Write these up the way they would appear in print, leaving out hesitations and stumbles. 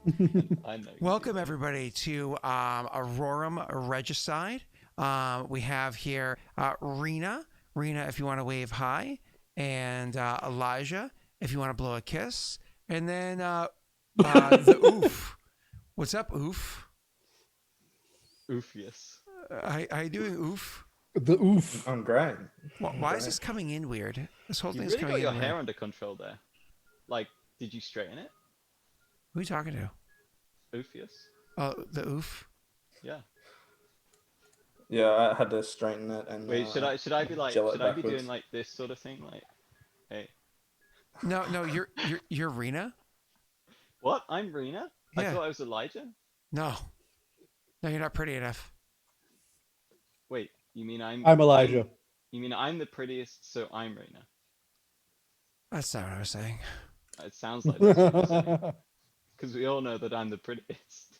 I know. Welcome everybody to Aurorum Regicide. We have here Rena. Rena, if you want to wave hi, and Elijah, if you want to blow a kiss, and then the Oof. What's up, Oof? Oof, yes. How you doing, Oof? The oof. I'm great. Why is this coming in weird? This whole You thing really is coming got your in hair weird. under control there. Like, did you straighten it? Who are you talking to? Oof, yes. Oh, the Oof. Yeah. Yeah, I had to straighten it and Wait, should I be like, gel it should I be backwards. doing like this sort of thing? Like, hey, No, you're Rena. what? I'm Rena? I Yeah. thought I was Elijah. No, you're not pretty enough. Wait, you mean I'm Elijah. You mean I'm the prettiest, so I'm Rena? That's not what I was saying. It sounds like that's what you're saying. Because we all know that I'm the prettiest.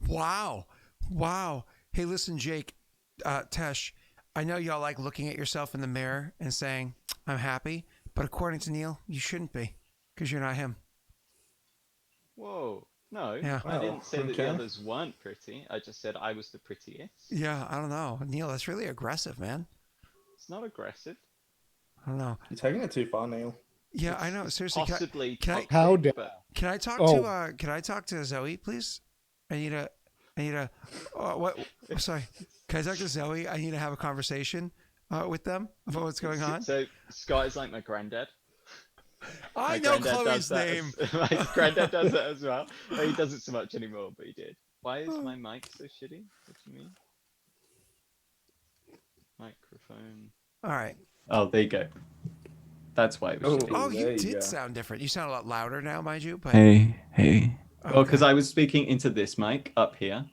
Wow. Hey, listen, Jake, Tesh, I know y'all like looking at yourself in the mirror and saying, I'm happy, but according to Neil, you shouldn't be, because you're not him. Whoa. No, Yeah. I didn't say that the okay. others weren't pretty. I just said I was the prettiest. Yeah, I don't know. Neil, that's really aggressive, man. It's not aggressive. I don't know. You're taking it too far, Neil. Yeah, I know. Seriously, Possibly can I- toxic, How dare- but can I talk Oh. to can I talk to Zoe, please? I need a what sorry. Can I talk to Zoe? I need to have a conversation with them about what's going on. So Scott is like my granddad. I My know granddad Chloe's does that name. my granddad does that as well. He doesn't so much anymore, but he did. Why is my mic so shitty? What do you mean? Microphone. All right. Oh, there you go. That's why it was shitty. Oh, There you you did go. sound different. You sound a lot louder now, mind you. But Hey. okay. Well, because I was speaking into this mic up here.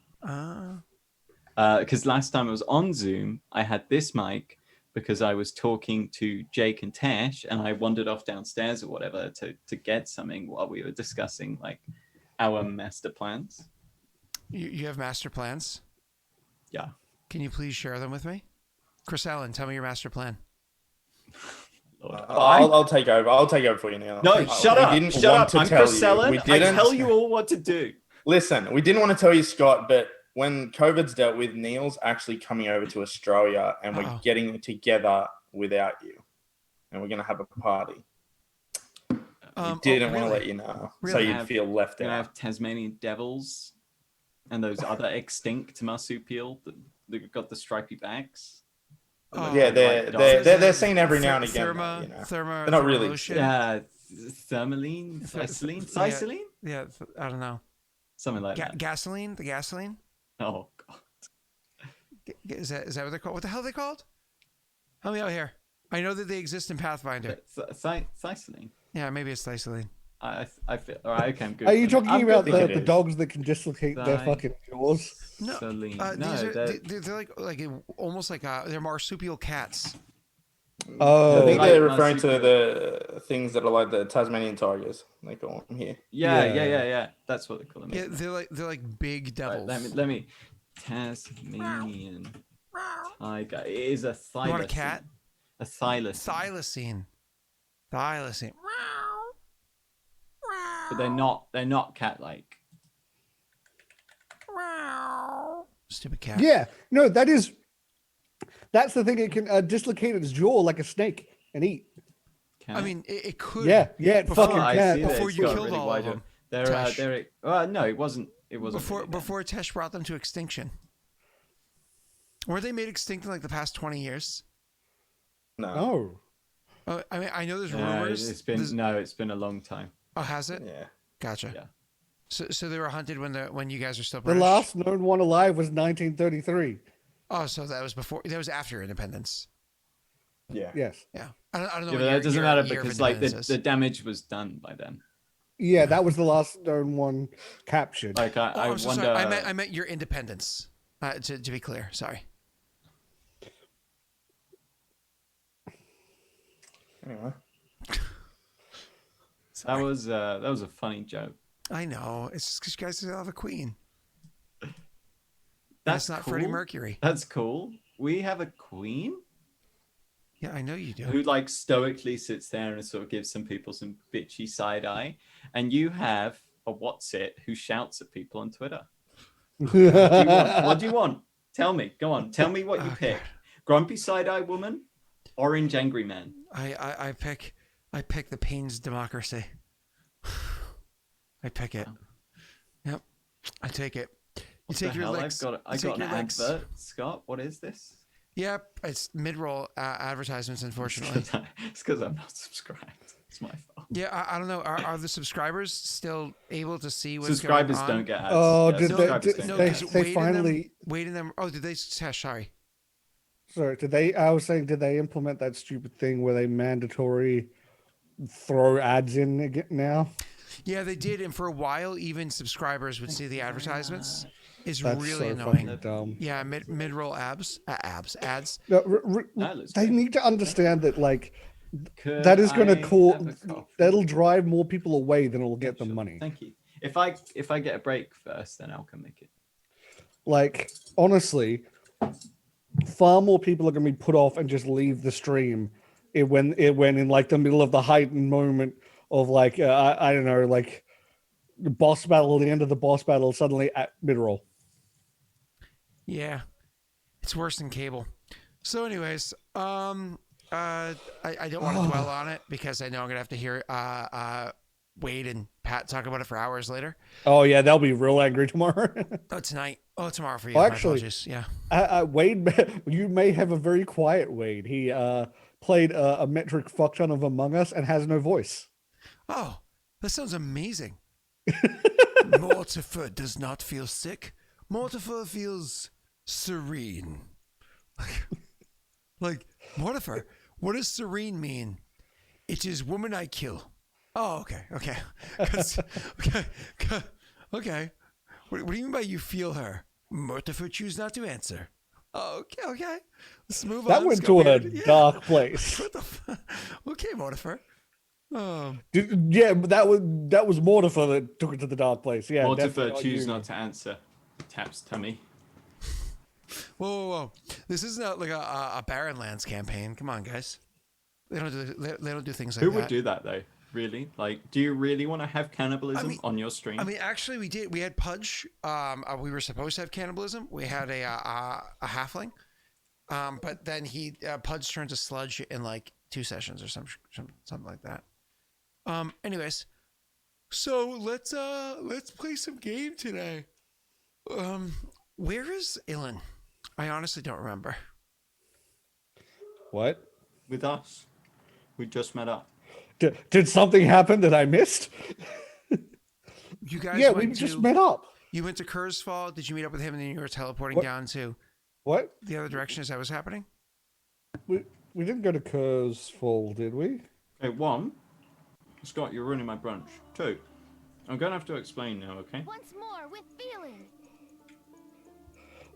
Because last time I was on Zoom, I had this mic because I was talking to Jake and Tash, and I wandered off downstairs or whatever to get something while we were discussing like our master plans. You have master plans. Yeah. Can you please share them with me? Chris Allen, tell me your master plan. Lord. I'll take over. I'll take over for you, Neil. No, shut We up. didn't Shut want up. to I'm tell Chris you. Allen. We I didn't tell you all what to do. Listen, we didn't want to tell you, Scott, but when COVID's dealt with, Neil's actually coming over to Australia, and we're getting together without you, and we're gonna have a party. We didn't want to let you know, so Really? you'd feel left Gonna out. have Tasmanian devils and those other extinct marsupial that got the stripy backs. Oh, Yeah, they're seen every now and again. Therma, though, Therma, They're not really. Thermalotion. Yeah, thermaline, Ciceline, Yeah, I don't know. something like that. Gasoline, the gasoline. Oh god. Is that what they're called? What the hell are they called? Help me out here. I know that they exist in Pathfinder. Ciceline. Yeah, maybe it's Ciceline. I feel. All right, okay, I'm good. Are you talking about think it the is. dogs that can dislocate their fucking jaws? No, Ciceline. these are they're- they're like almost like they're marsupial cats. Oh, I think Like they're referring to marsupial. the things that are like the Tasmanian tigers. They call them here. Yeah. That's what they call them. Yeah, isn't it? they're like big Right, devils. let me. Tasmanian tiger. It is a thylacine. You want a cat? A thylacine. Thylacine. But they're not cat-like. Stupid cat. yeah. No, that's the thing. It can dislocate its jaw like a snake and eat. Can I it? mean, it could. Yeah, it Before- fucking I can. see that Before it's you got killed really all wide of them, They're Tash. no, it wasn't. It wasn't Before really them. before Tesh brought them to extinction. Were they made extinct in like the past 20 years? No. Oh, I mean, I know there's No, rumors. it's been a long time. Oh, has it? Yeah. Gotcha. Yeah. So they were hunted when you guys were still the British? last known one alive was 1933. Oh, so that was before. That was after independence. Yeah. Yes. Yeah. I don't know. Yeah, what but that doesn't year matter of because like independence the is. damage was done by then. Yeah, that was the last known one captured. Like Oh, I I'm so wonder. sorry. I meant your independence. To be clear, sorry. Anyway. that was a funny joke. I know. It's just because you guys still have a queen. That's not cool. Freddie Mercury. That's cool. We have a queen Yeah, I know you do. who like stoically sits there and sort of gives some people some bitchy side eye, and you have a what's it who shouts at people on Twitter. What do you want? What do you want? Tell me. Go on. Tell me what you pick. God. Grumpy side-eye woman, orange angry man. I pick the Payne's democracy. I pick it. Yep. I take it. You take your licks. I got an advert, Scott. What is this? Yep, it's mid-roll advertisements, unfortunately. It's because I'm not subscribed. It's my fault. Yeah, I don't know. Are the subscribers still able to see what's Subscribers going on? don't get ads. Oh, Yeah, did subscribers don't get ads. they finally? Wade in them. Oh, did they? Sorry. Sorry, did they? I was saying, did they implement that stupid thing where they mandatory throw ads in again now? Yeah, they did, and for a while, even subscribers would see the advertisements. It's That's really so annoying. fucking dumb. Yeah, mid-roll ads. No, they need to understand that, like, Could that is going I to call. have a coffee? That'll drive more people away than it'll get them Sure. money. Thank you. If I get a break first, then I'll come make it. Like, honestly, far more people are going to be put off and just leave the stream when in like the middle of the heightened moment of like I don't know, like the boss battle, the end of the boss battle, suddenly at mid-roll. Yeah, it's worse than cable. So, anyways, I don't want to dwell on it because I know I'm gonna have to hear Wade and Pat talk about it for hours later. Oh yeah, they'll be real angry tomorrow. Oh, tonight. Oh, tomorrow for you. Well, My actually, apologies. Yeah. Wade, you may have a very quiet Wade. He played a metric fuckton of Among Us and has no voice. Oh, that sounds amazing. Mortifer does not feel sick. Mortifer feels serene. Like Mortifer, what does serene mean? It is woman I kill. Oh, okay. Okay. What do you mean by you feel her? Mortifer choose not to answer. Oh, okay. Let's move on. That went to a dark place. What the okay, Mortifer. Yeah, that was Mortifer that took it to the dark place. Yeah, Mortifer choose not to answer. Taps tummy. Whoa. This isn't like a Barren Lands campaign. Come on, guys. They don't do things like that. Who would do that though? Really? Like, do you really want to have cannibalism on your stream? I mean, actually, we did. We had Pudge. We were supposed to have cannibalism. We had a halfling, but then Pudge turned to sludge in like 2 sessions or something like that. Anyways, so let's play some game today. Where is Ilen? I honestly don't remember. What? With us. We just met up. Did something happen that I missed? You guys we just met up. You went to Kurzfall. Did you meet up with him and then you were teleporting down to what? The other direction as that was happening? We didn't go to Kurzfall, did we? Okay, 1, Scott, you're ruining my brunch. 2, I'm going to have to explain now, okay? Once more with feeling.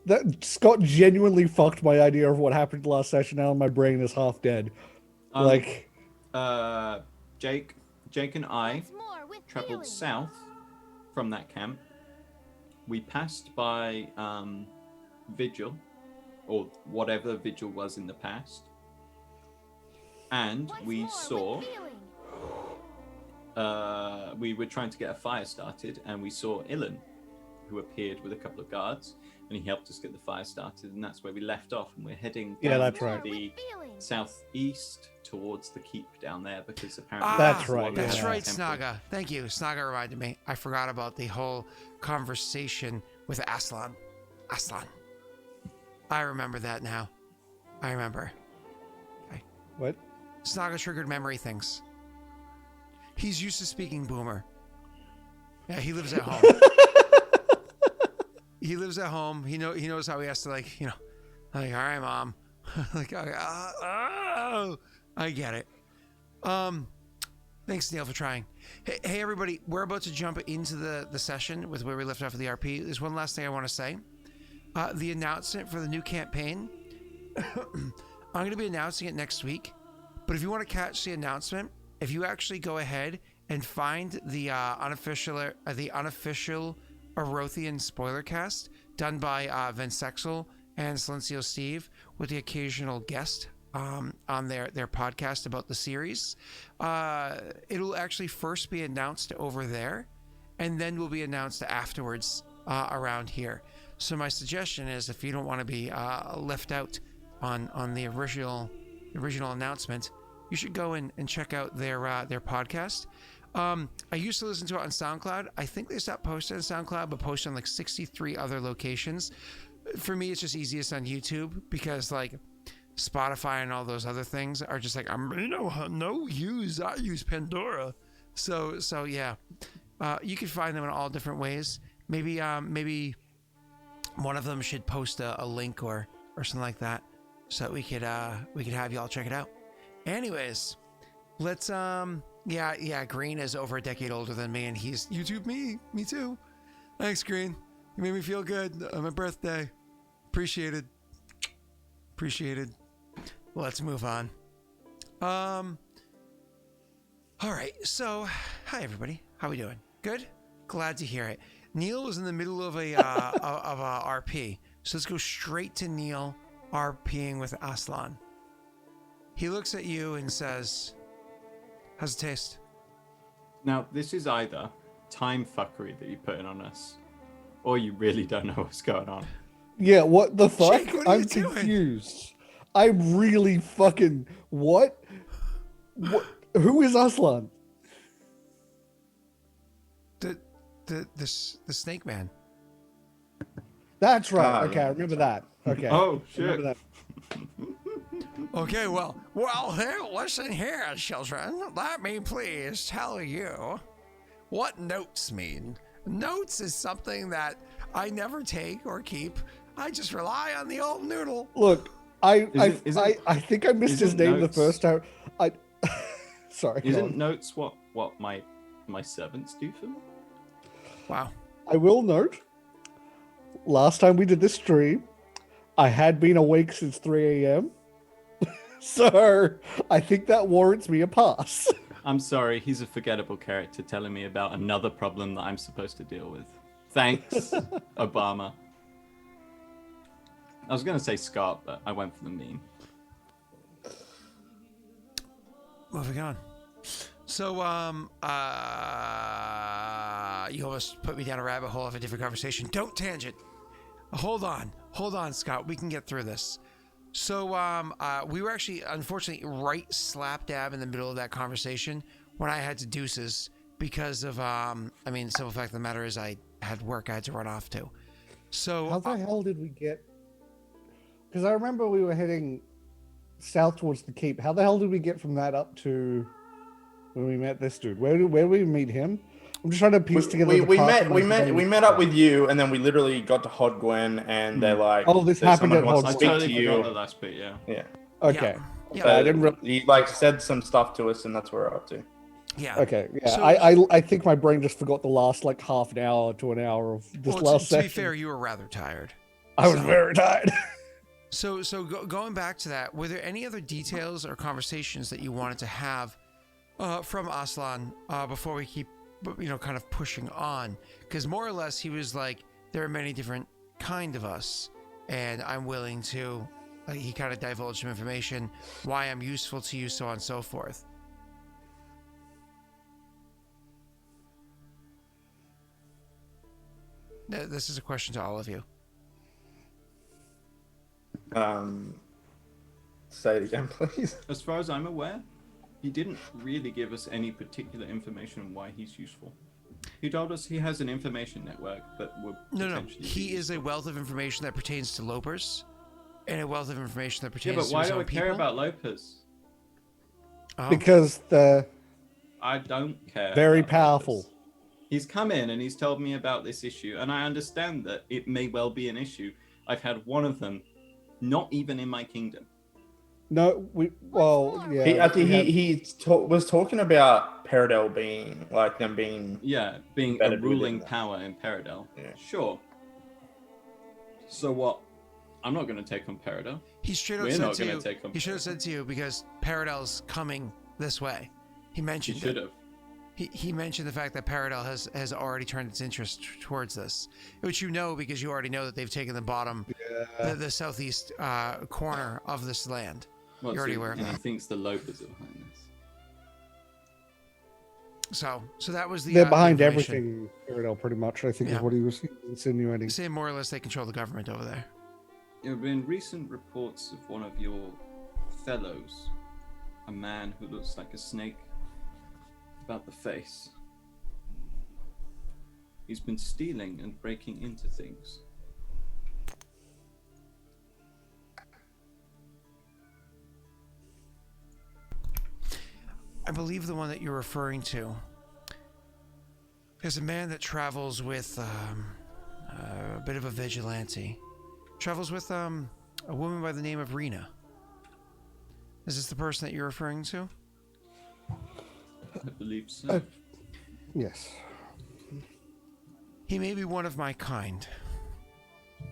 That Scott genuinely fucked my idea of what happened last session. Now my brain is half dead. Jake and I traveled feeling. south from that camp. We passed by Vigil, or whatever Vigil was in the past, and we saw. We were trying to get a fire started, and we saw Ilen, who appeared with a couple of guards, and he helped us get the fire started, and that's where we left off. And we're heading down to the southeast towards the keep down there, because apparently that's right. That's right, temple. Snaga. Thank you. Snaga reminded me. I forgot about the whole conversation with Aslan. I remember that now. I remember. Okay. What? Snaga triggered memory things. He's used to speaking boomer. Yeah, he lives at home. He lives at home. He knows how he has to like, all right, mom. Like, oh, I get it. Thanks, Neil, for trying. Hey, everybody, we're about to jump into the session with where we left off with the RP. There's one last thing I want to say. The announcement for the new campaign. I'm going to be announcing it next week. But if you want to catch the announcement, if you actually go ahead and find the unofficial Arothian spoiler cast done by Vensexel and Silencio Steve with the occasional guest on their podcast about the series, it'll actually first be announced over there, and then will be announced afterwards around here. So my suggestion is, if you don't want to be left out on the original announcement, you should go and check out their podcast. I used to listen to it on SoundCloud. I think they stopped posting on SoundCloud, but posted on like 63 other locations. For me, it's just easiest on YouTube because like Spotify and all those other things are just like, I use Pandora. So yeah, you can find them in all different ways. Maybe one of them should post a link or something like that, so that we could have y'all check it out. Anyways, let's yeah, Green is over a decade older than me, and he's YouTube me too. Thanks, Green. You made me feel good on my birthday. Appreciated. Let's move on. All right. So, hi everybody. How we doing? Good. Glad to hear it. Neil was in the middle of a RP, so let's go straight to Neil RPing with Aslan. He looks at you and says, "How's it taste?" Now, this is either time fuckery that you put in on us, or you really don't know what's going on. Yeah, what the fuck? Jake, what are I'm you doing? confused. I'm really fucking what? What? Who is Aslan? The snake man. That's right. Ah, Okay, yeah. I remember that. Okay. Oh, I shit. remember that. Okay, well, here, listen here, children. Let me please tell you what notes mean. Notes is something that I never take or keep. I just rely on the old noodle. Look, I think I missed his isn't name Notes- the first time. Sorry. go Isn't on. notes what my servants do for me? Wow. I will note, last time we did this stream, I had been awake since 3 a.m. So I think that warrants me a pass. I'm sorry, he's a forgettable character telling me about another problem that I'm supposed to deal with. Thanks, Obama. I was going to say Scott, but I went for the meme. Moving on. So, you almost put me down a rabbit hole of a different conversation. Don't tangent. Hold on, Scott. We can get through this. So, we were actually, unfortunately, right slap dab in the middle of that conversation when I had to deuces because of, simple fact of the matter is I had work I had to run off to. So, How the hell did we get? Because I remember we were heading south towards the keep. How the hell did we get from that up to when we met this dude? Where did we meet him? I'm just trying to piece together. We met up with you, and then we literally got to Hodgwen, and they're like, Oh, this "There's happened someone at who wants to I Hodgwen. speak totally to forgot you." the last bit, yeah. Yeah. Okay. Yeah. I didn't. He like said some stuff to us, and that's where we're up to. Yeah. Okay. Yeah. So- I think my brain just forgot the last like half an hour to an hour of this Well, last to be session. fair, you were rather tired. I was very tired. So going back to that, were there any other details or conversations that you wanted to have from Aslan before we keep, kind of pushing on? Because more or less, he was like, there are many different kind of us, and I'm willing to. He kind of divulged some information, why I'm useful to you, so on and so forth. This is a question to all of you. Say it again, please. As far as I'm aware, he didn't really give us any particular information on why he's useful. He told us he has an information network that would No. potentially be He is useful. a wealth of information that pertains to Lopers, and a wealth of information that Yeah, pertains but to why his do own I care people. about Lopez? Oh. Because the I don't care. very about powerful. Lopez. He's come in and he's told me about this issue, and I understand that it may well be an issue. I've had one of them, not even in my kingdom. No, yeah. I think he was talking about Paradel being like them being. Yeah, being a Embedded within ruling that. power in Paradel. Yeah. Sure. So what? I'm not going to take on Paradel. He straight up We're said not to gonna you. take him. He should have said to you because Paradel's coming this way. He He mentioned should it. have. He mentioned the fact that Paradel has already turned its interest towards this, which you know because you already know that they've taken the bottom, the southeast corner of this land. Well, You're already so- aware of and that. he thinks the Lopers are behind this. So that was the They're behind the information. everything, Cyrodiil, pretty much, I think Yeah. is what he was insinuating. Say more or less they control the government over there. There have been recent reports of one of your fellows, a man who looks like a snake, about the face. He's been stealing and breaking into things. I believe the one that you're referring to is a man that travels with a bit of a vigilante. Travels with a woman by the name of Rena. Is this the person that you're referring to? I believe so. Yes. He may be one of my kind,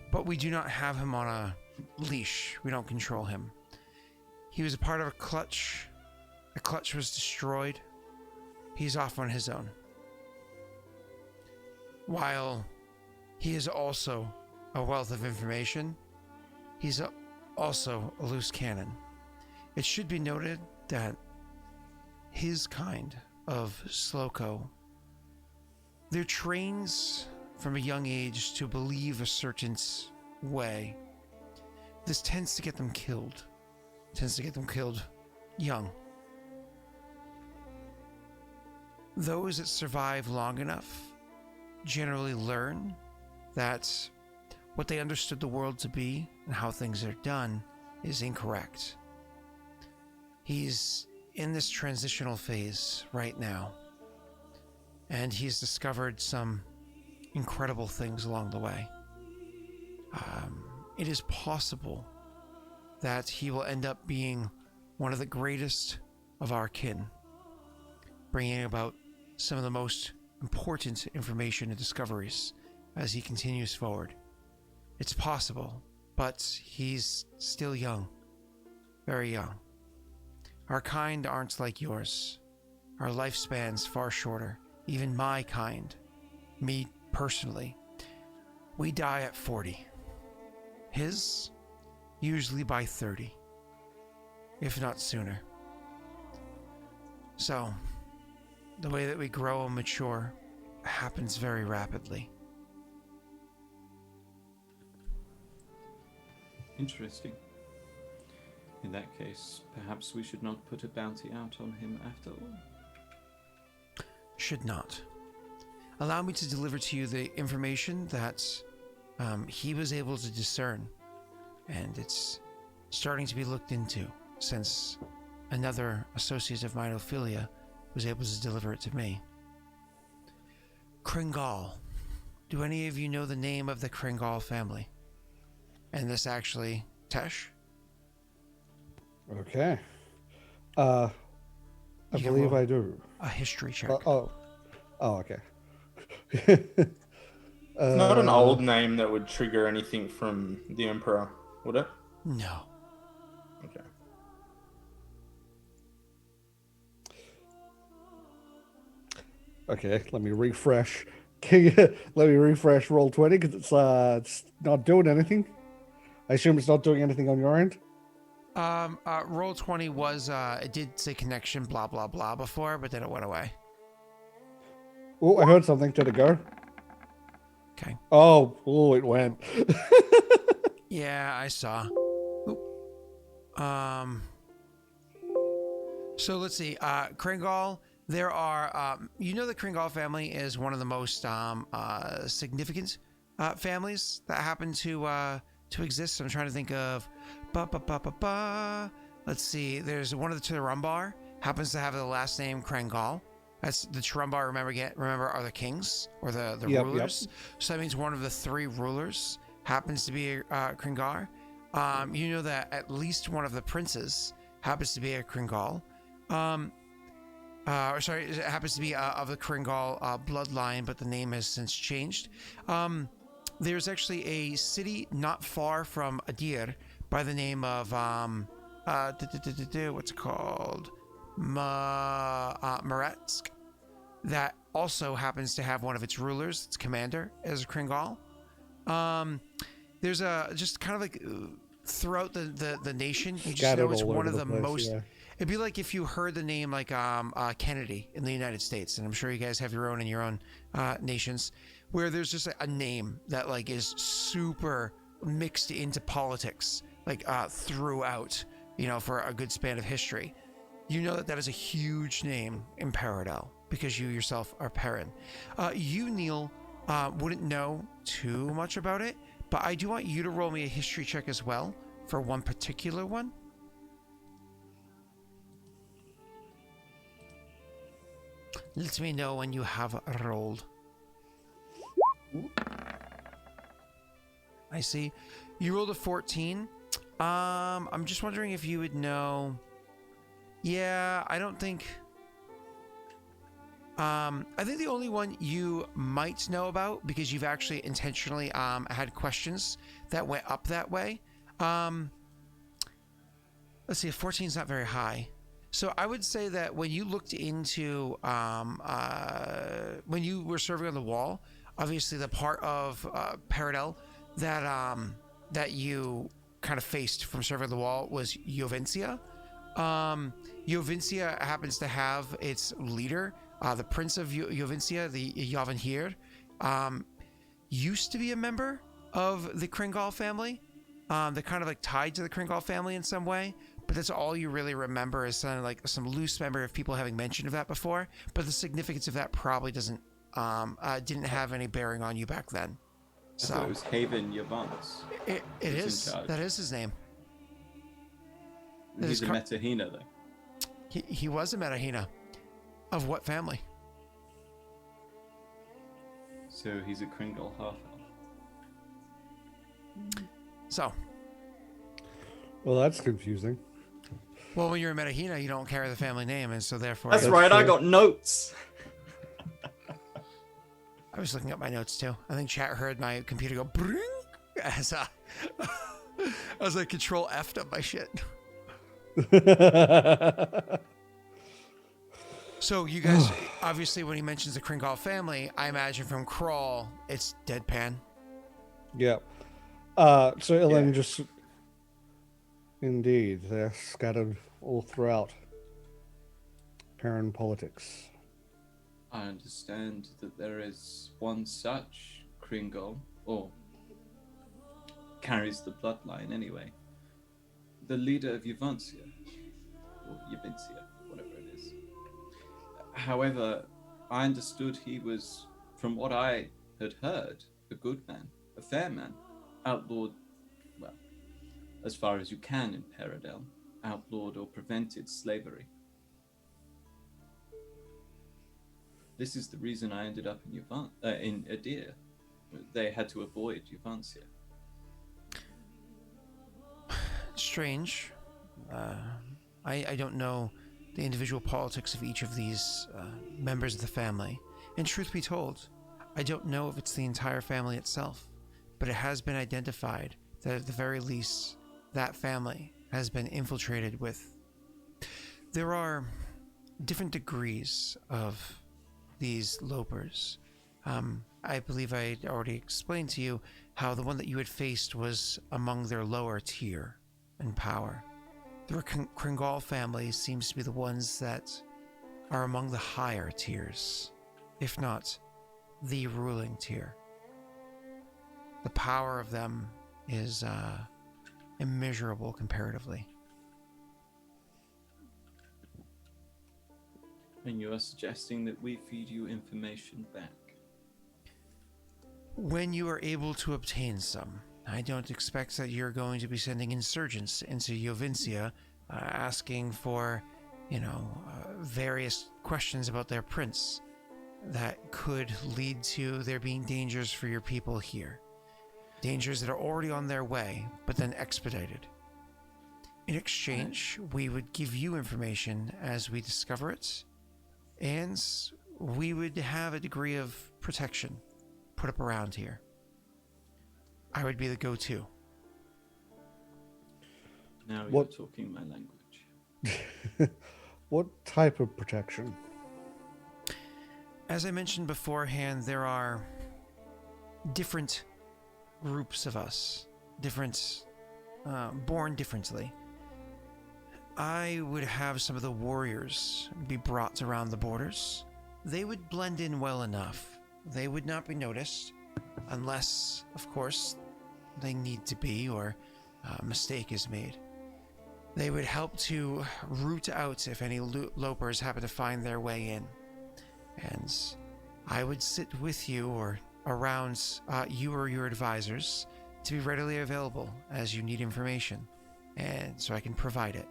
but we do not have him on a leash. We don't control him. He was a part of a clutch. The clutch was destroyed. He's off on his own. While he is also a wealth of information, he's also a loose cannon. It should be noted that his kind of Sloko, they're trained from a young age to believe a certain way. This tends to get them killed. Young. Those that survive long enough generally learn that what they understood the world to be and how things are done is incorrect. He's in this transitional phase right now, and he's discovered some incredible things along the way. It is possible that he will end up being one of the greatest of our kin, bringing about some of the most important information and discoveries as he continues forward. It's possible, but he's still young, very young. Our kind aren't like yours. Our lifespan's far shorter. Even my kind, me personally, we die at 40. His, usually by 30, if not sooner. So, the way that we grow and mature happens very rapidly. Interesting. In that case, perhaps we should not put a bounty out on him after all. Should not. Allow me to deliver to you the information that he was able to discern, and it's starting to be looked into since another associate of mine, Ophelia, was able to deliver it to me. Kringal. Do any of you know the name of the Kringal family? And this actually, Tesh? Okay. I believe I do. A history check. Okay. Not an old name that would trigger anything from the Emperor, would it? No. Okay. Okay, let me refresh. Let me refresh roll 20 because it's not doing anything. I assume it's not doing anything on your end. Roll 20 was it did say connection blah blah blah before, but then it went away. Oh, I heard something. Did it go? Okay. Oh, it went. Yeah, I saw. Oop. So let's see. Kringal. There are, the Kringal family is one of the most significant families that happen to exist. I'm trying to think of. Let's see. There's one of the Turumbar happens to have the last name Kringal. That's the Turumbar. Remember, are the kings or the rulers. Yep. So that means one of the three rulers happens to be Kringar. You know that at least one of the princes happens to be a Kringal. It happens to be of the Kringal bloodline, but the name has since changed. There's actually a city not far from Adir by the name of what's it called? Maretsk, that also happens to have one of its rulers, its commander, as a Kringal. There's a just kind of like throughout the nation, you just know it's one of the most. Yeah. It'd be like if you heard the name like Kennedy in the United States, and I'm sure you guys have your own in your own nations, where there's just a name that like is super mixed into politics, like throughout, you know, for a good span of history. You know that is a huge name in Paradel because you yourself are Perrin. You, Neil, wouldn't know too much about it, but I do want you to roll me a history check as well for one particular one. Let me know when you have rolled. I see. You rolled a 14. I'm just wondering if you would know. Yeah, I don't think. I think the only one you might know about, because you've actually intentionally had questions that went up that way. Let's see, 14 is not very high. So I would say that when you looked into, when you were serving on the wall, obviously the part of Paradel that you kind of faced from serving on the wall was Jovencia. Jovencia happens to have its leader, the Prince of Jovencia, the Yavanhir, used to be a member of the Kringal family. They're kind of like tied to the Kringal family in some way. But that's all you really remember is some like some loose memory of people having mentioned of that before. But the significance of that probably didn't have any bearing on you back then. So it was Haven Yavance. It is. That is his name. He's a Metahina, though. He was a Metahina. Of what family? So he's a Kringle half-elf. So. Well, that's confusing. Well, when you're a Metahina, you don't carry the family name, and so therefore... That's right, true. I got notes! I was looking at my notes, too. I think chat heard my computer go... Bring, as I was like, Control F'd up my shit. So you guys, obviously, when he mentions the Kringal family, I imagine from Crawl, it's deadpan. Yeah. So Ilen just... Indeed, they're scattered all throughout Perrin politics. I understand that there is one such Kringle, or carries the bloodline anyway. The leader of Yuvancia, or Yuvincia, whatever it is. However, I understood he was, from what I had heard, a good man, a fair man, outlawed, well, as far as you can in Paradel, outlawed or prevented slavery. This is the reason I ended up in Adir. They had to avoid Yuvancia. Strange. I don't know the individual politics of each of these members of the family. And truth be told, I don't know if it's the entire family itself, but it has been identified that at the very least, that family has been infiltrated with... There are different degrees of these lopers. I believe I already explained to you how the one that you had faced was among their lower tier in power. The Kringal family seems to be the ones that are among the higher tiers, if not the ruling tier. The power of them is immeasurable comparatively. And you are suggesting that we feed you information back? When you are able to obtain some. I don't expect that you're going to be sending insurgents into Jovencia asking for, various questions about their prince that could lead to there being dangers for your people here. Dangers that are already on their way, but then expedited. In exchange, we would give you information as we discover it, and we would have a degree of protection put up around here. I would be the go-to. Now you're talking my language. What type of protection? As I mentioned beforehand, there are different groups of us, born differently. I would have some of the warriors be brought around the borders. They would blend in well enough. They would not be noticed, unless, of course, they need to be or a mistake is made. They would help to root out if any lopers happen to find their way in. And I would sit with you or around you or your advisors to be readily available as you need information, and so I can provide it,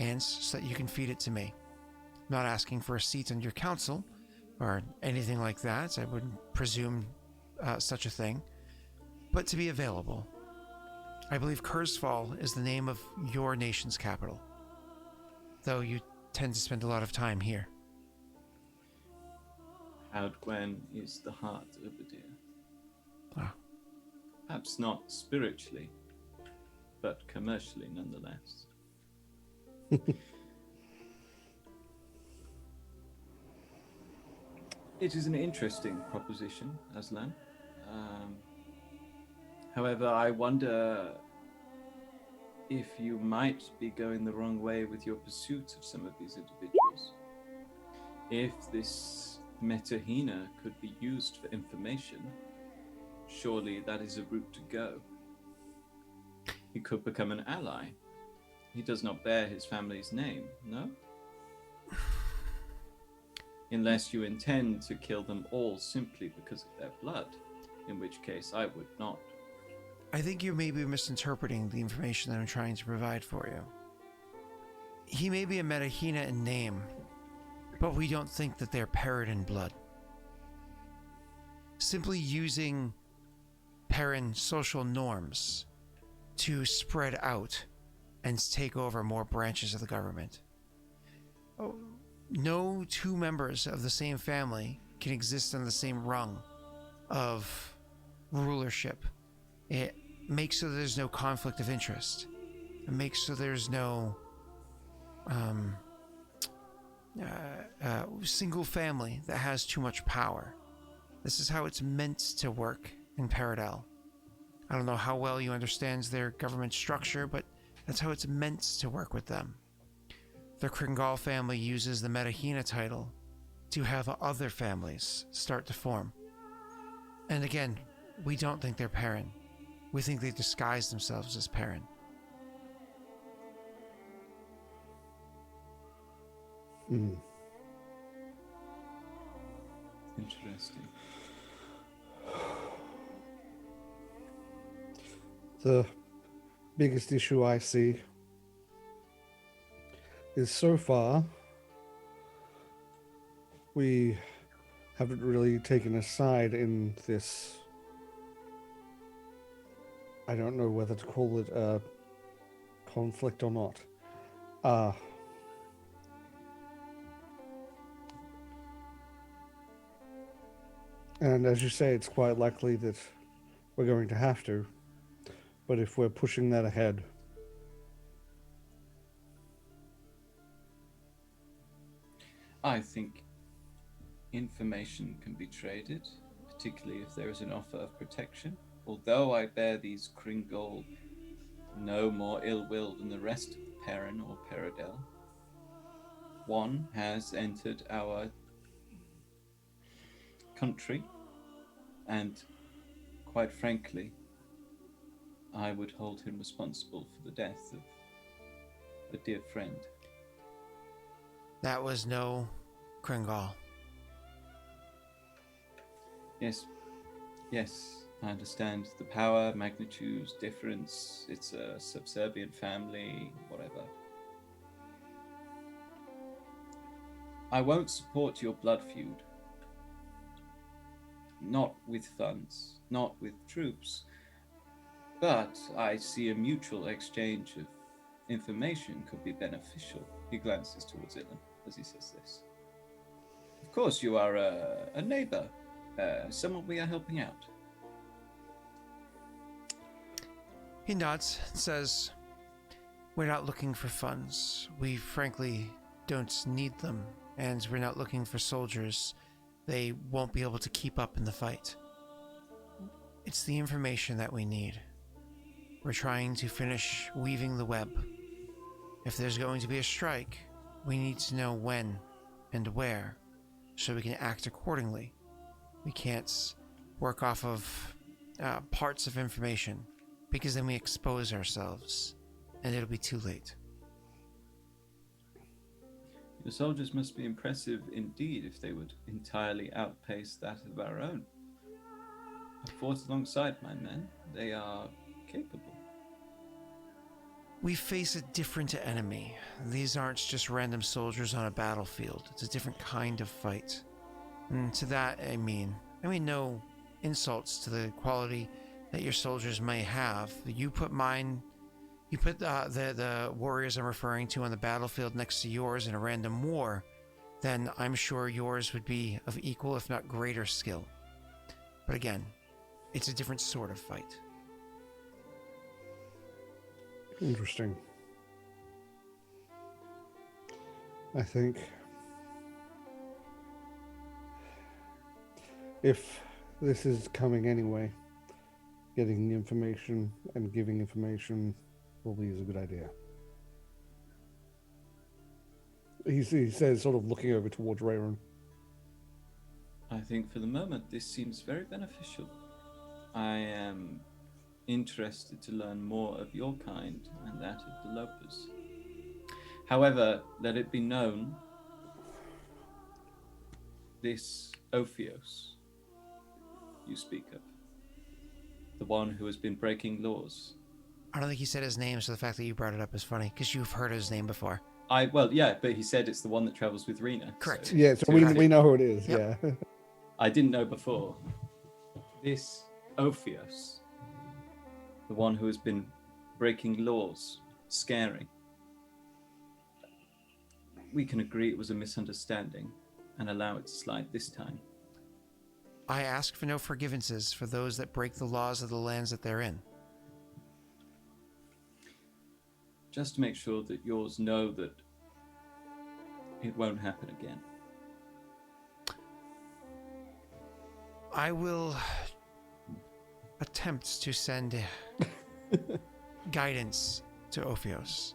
and so that you can feed it to me. I'm not asking for a seat on your council or anything like that. I wouldn't presume such a thing, but to be available. I believe Kurzfall is the name of your nation's capital, though you tend to spend a lot of time here. Gwen is the heart of Adir. Ah. Perhaps not spiritually, but commercially nonetheless. It is an interesting proposition, Aslan. However, I wonder if you might be going the wrong way with your pursuit of some of these individuals. If this Metahina could be used for information, surely that is a route to go. He could become an ally. He does not bear his family's name, no? Unless you intend to kill them all simply because of their blood, in which case I would not. I think you may be misinterpreting the information that I'm trying to provide for you. He may be a Metahina in name, but we don't think that they're Perrin in blood. Simply using Perrin social norms to spread out and take over more branches of the government. Oh, no two members of the same family can exist on the same rung of rulership. It makes so there's no conflict of interest. It makes so there's no single family that has too much power. This is how it's meant to work in Paradel. I don't know how well you understand their government structure, but that's how it's meant to work with them. The Kringal family uses the Metahina title to have other families start to form. And again, we don't think they're Perrin. We think they disguise themselves as Perrin. Interesting. The biggest issue I see is so far we haven't really taken a side in this. I don't know whether to call it a conflict or not. And as you say, it's quite likely that we're going to have to. But if we're pushing that ahead, I think information can be traded, particularly if there is an offer of protection. Although I bear these Kringal no more ill will than the rest of Perrin or Paradel, one has entered our country, and quite frankly, I would hold him responsible for the death of a dear friend. That was no Kringal. Yes, I understand the power, magnitude, difference. It's a subservient family, whatever. I won't support your blood feud. Not with funds, not with troops. But I see a mutual exchange of information could be beneficial. He glances towards Ilen as he says this. Of course, you are a neighbor, someone we are helping out. He nods and says, "We're not looking for funds. We frankly don't need them, and we're not looking for soldiers. They won't be able to keep up in the fight. It's the information that we need. We're trying to finish weaving the web. If there's going to be a strike, we need to know when and where, so we can act accordingly. We can't work off of parts of information, because then we expose ourselves, and it'll be too late. Your soldiers must be impressive indeed if they would entirely outpace that of our own. I fought alongside my men. They are capable. We face a different enemy. These aren't just random soldiers on a battlefield. It's a different kind of fight. And to that, I mean no insults to the quality that your soldiers may have. You put the warriors I'm referring to on the battlefield next to yours in a random war, then I'm sure yours would be of equal, if not greater, skill. But again, it's a different sort of fight. Interesting. I think if this is coming anyway, getting information and giving information probably is a good idea. He says, sort of looking over towards Raerin. I think for the moment this seems very beneficial. I am interested to learn more of your kind and that of the Lopers. However, let it be known, this Ophios you speak of, the one who has been breaking laws. I don't think he said his name, so the fact that you brought it up is funny, because you've heard his name before. Well, yeah, but he said it's the one that travels with Rena. Correct. So Yeah, so we know who it is. Yep. Yeah. I didn't know before. This Ophios, the one who has been breaking laws, scaring. We can agree it was a misunderstanding and allow it to slide this time. I ask for no forgivenesses for those that break the laws of the lands that they're in. Just to make sure that yours know that it won't happen again. I will attempt to send guidance to Ophios.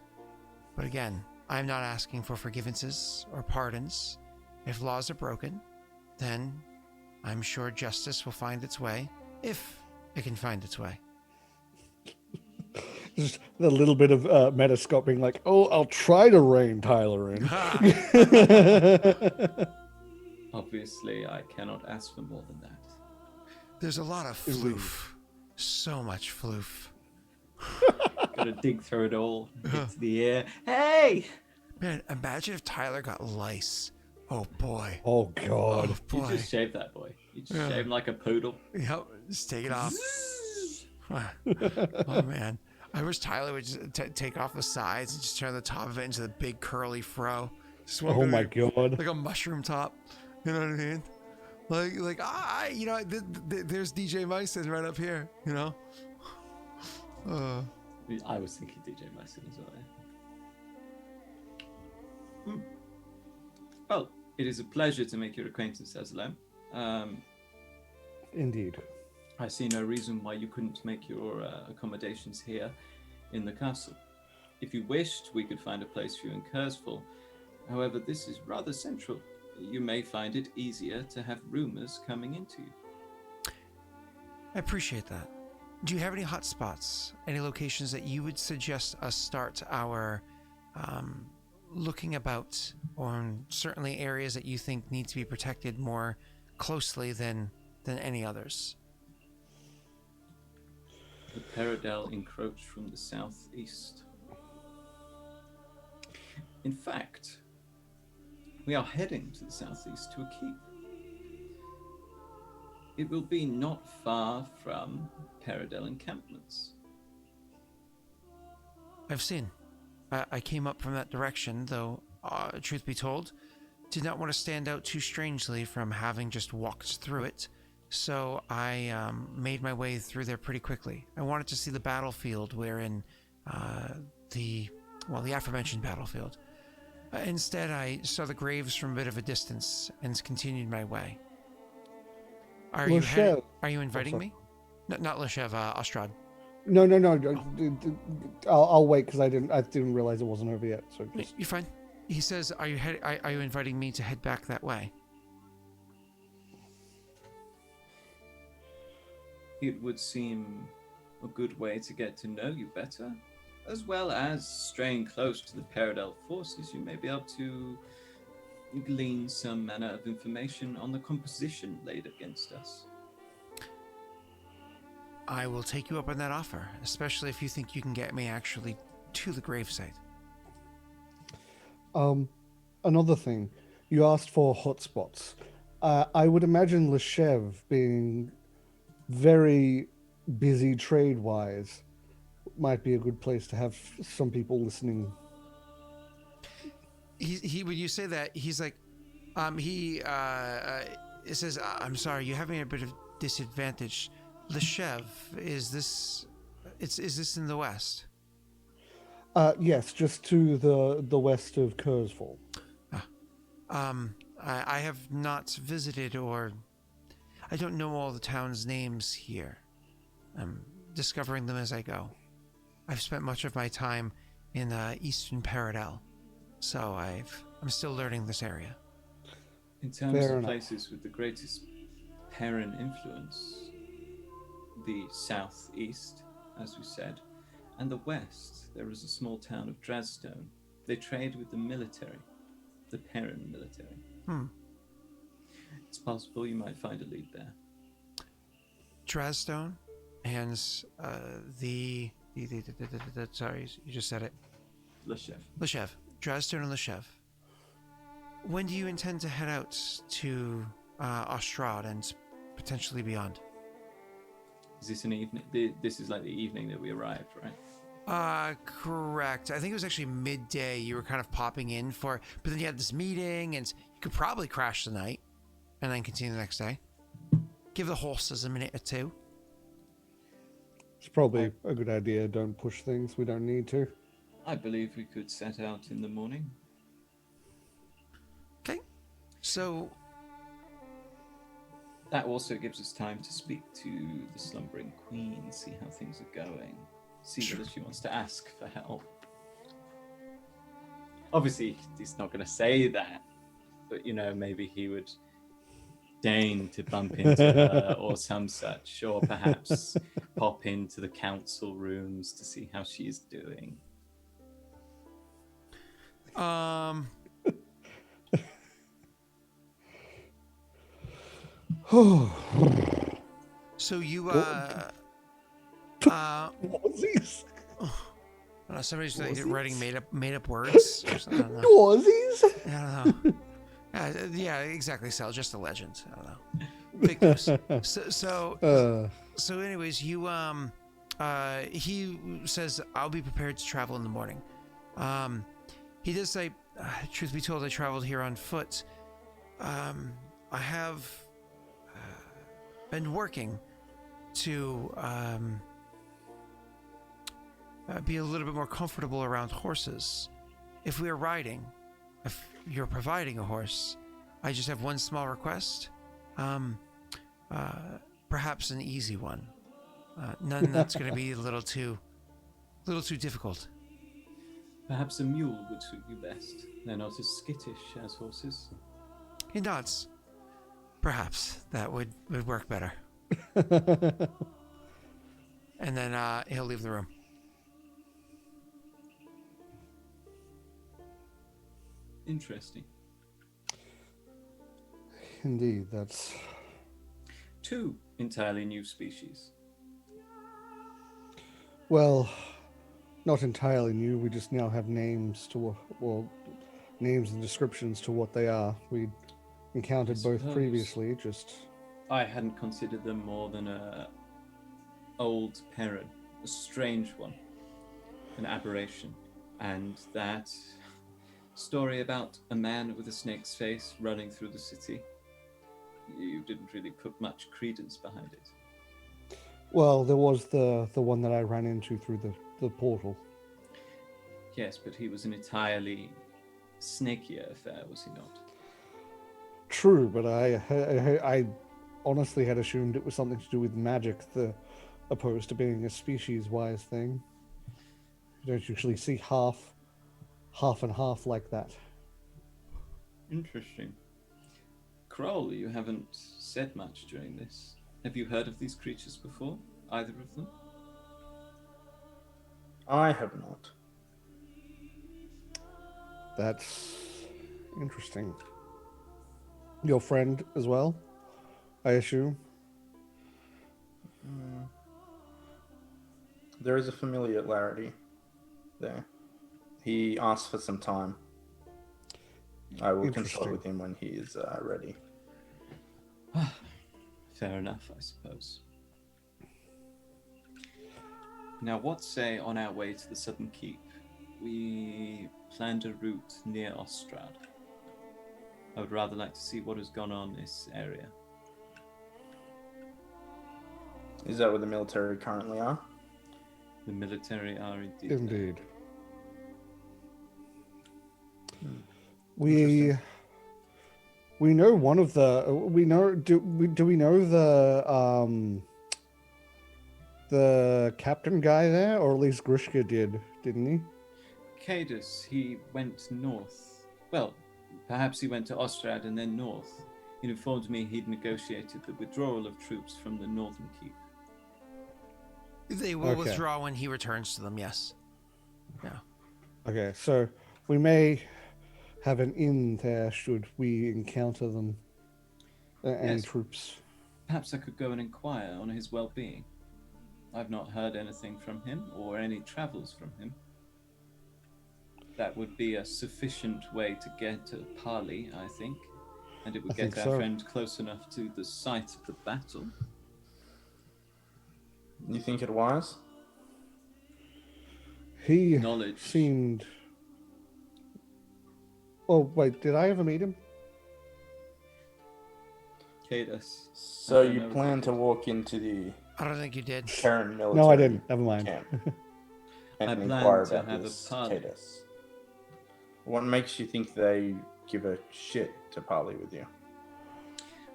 But again, I'm not asking for forgivenesses or pardons. If laws are broken, then I'm sure justice will find its way, if it can find its way. Just a little bit of Metascop being like, oh, I'll try to rein Tyler in. Obviously, I cannot ask for more than that. There's a lot of floof. So much floof. Gotta dig through it all, get to the air. Hey! Man, imagine if Tyler got lice. Oh boy. Oh God. Oh You boy. just shave that boy. You just shave him like a poodle. Yep, just take it off. Oh man. I wish Tyler would just take off the sides and just turn the top of it into the big curly fro. Just Oh my God. like a mushroom top. You know what I mean? There's DJ Mike sitting right up here. You know. I was thinking DJ Mason as well. Yeah. Well, it is a pleasure to make your acquaintance, Aslam. Indeed. I see no reason why you couldn't make your accommodations here in the castle. If you wished, we could find a place for you in Kurzful. However, this is rather central. You may find it easier to have rumors coming into you. I appreciate that. Do you have any hot spots? Any locations that you would suggest us start our looking about, or certainly areas that you think need to be protected more closely than any others? The Paradel encroach from the southeast. In fact, we are heading to the southeast to a keep. It will be not far from Paradel encampments. I've seen. I came up from that direction, though, truth be told, did not want to stand out too strangely from having just walked through it, so I made my way through there pretty quickly. I wanted to see the battlefield wherein the aforementioned battlefield. Instead, I saw the graves from a bit of a distance and continued my way. Are you inviting me? No, not Leshev, Ostrad. No. I'll wait because I didn't realize it wasn't over yet. So just... You're fine. He says, are you inviting me to head back that way? It would seem a good way to get to know you better, as well as straying close to the Paradel forces. You may be able to glean some manner of information on the composition laid against us. I will take you up on that offer, especially if you think you can get me actually to the gravesite. Another thing, you asked for hotspots. I would imagine Leshev being very busy trade-wise might be a good place to have some people listening. He when you say that, he's like, it says, I'm sorry, you're having a bit of disadvantage. Leshev, is this in the west? Yes, just to the west of Kurzfall. I have not visited, or I don't know all the town's names here. I'm discovering them as I go. I've spent much of my time in Eastern Paradel, so I'm still learning this area. In terms of places with the greatest Perrin influence, the southeast, as we said, and the west, there is a small town of Drazstone. They trade with the military, the Perrin military. It's possible you might find a lead there. Drazstone and the sorry, you just said it. Leshev. Drazstone and Leshev. When do you intend to head out to Ostrad and potentially beyond? Is this an evening? This is like the evening that we arrived, right? Correct. I think it was actually midday. You were kind of popping in for, but then you had this meeting, and you could probably crash the night and then continue the next day. Give the horses a minute or two. It's probably a good idea. Don't push things. We don't need to. I believe we could set out in the morning. Okay. So that also gives us time to speak to the slumbering queen, see how things are going, see whether she wants to ask for help. Obviously, he's not going to say that, but maybe he would deign to bump into her or some such, or perhaps pop into the council rooms to see how she is doing. So you What was these? Somebody's like writing made up words. I don't know. Dwarzies? I don't know. Yeah, exactly, Sal. Just a legend. I don't know. Fake news. So anyways, you he says I'll be prepared to travel in the morning. He does say, truth be told, I traveled here on foot. I have been working to be a little bit more comfortable around horses. If we are riding, if you're providing a horse, I just have one small request. Perhaps an easy one. None that's going to be a little too difficult. Perhaps a mule would suit you best. They're not as skittish as horses. He nods. Perhaps that would work better. And then he'll leave the room. Interesting. Indeed, that's... 2 entirely new species. Well, not entirely new. We just now have names to, names and descriptions to what they are. We encountered both previously, just... I hadn't considered them more than a old Perrin, a strange one, an aberration, and that story about a man with a snake's face running through the city. You didn't really put much credence behind it. Well, there was the one that I ran into through the portal. Yes, but he was an entirely snakier affair, was he not? True, but I honestly had assumed it was something to do with magic. The opposed to being a species-wise thing. You don't usually see half and half like that. Interesting. Kroll, you haven't said much during this. Have you heard of these creatures before? Either of them? I have not. That's interesting. Your friend as well, I assume? There is a familiarity there. He asked for some time. I will consult with him when he is ready. Fair enough, I suppose. Now, what say on our way to the southern keep? We planned a route near Ostrad. I would rather like to see what has gone on in this area. Is that where the military currently are? The military are indeed. Indeed. Interesting. We know one of the do we know the captain guy there, or at least Grishka didn't he? Cadus, he went north. Well, perhaps he went to Ostrad and then north. He informed me he'd negotiated the withdrawal of troops from the northern keep. They will withdraw when he returns to them, yes. Yeah. Okay, so we may have an inn there should we encounter them and Yes. troops. Perhaps I could go and inquire on his well-being. I've not heard anything from him or any travels from him. That would be a sufficient way to get to Pali, I think. And it would I get think our so. friend close enough to the site of the battle. You think it wise? He Knowledge. seemed. Oh wait, did I ever meet him? Cadus. So I don't you know. plan to walk into the I don't think you did. Terran military No, I didn't. Never mind. camp I and plan inquire to about have a this parley. Cadus. What makes you think they give a shit to parley with you?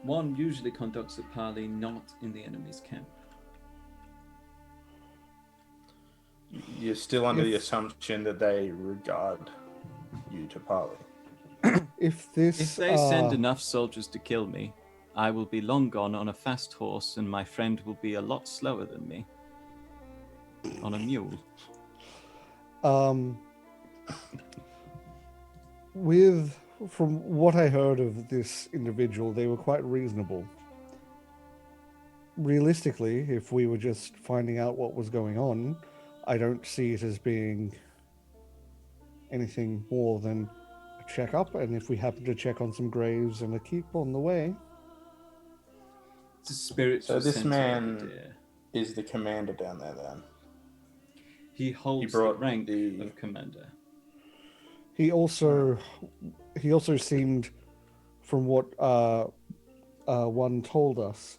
One usually conducts a parley not in the enemy's camp. You're still under the assumption that they regard you to parley. If this, If they send enough soldiers to kill me, I will be long gone on a fast horse, and my friend will be a lot slower than me. On a mule. From what I heard of this individual, they were quite reasonable. Realistically, if we were just finding out what was going on, I don't see it as being anything more than a checkup, and if we happen to check on some graves and a keep on the way. It's a spiritual So this center, man dear. is the commander down there then? He holds the brought rank the- of commander. He also seemed, from what one told us,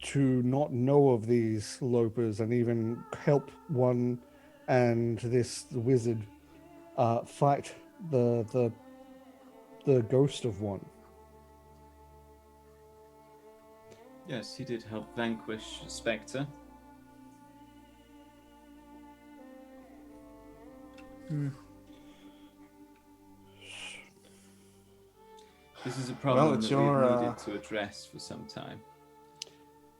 to not know of these lopers and even help one and this wizard fight the ghost of one. Yes, he did help vanquish Spectre. This is a problem it's that your, we've needed to address for some time.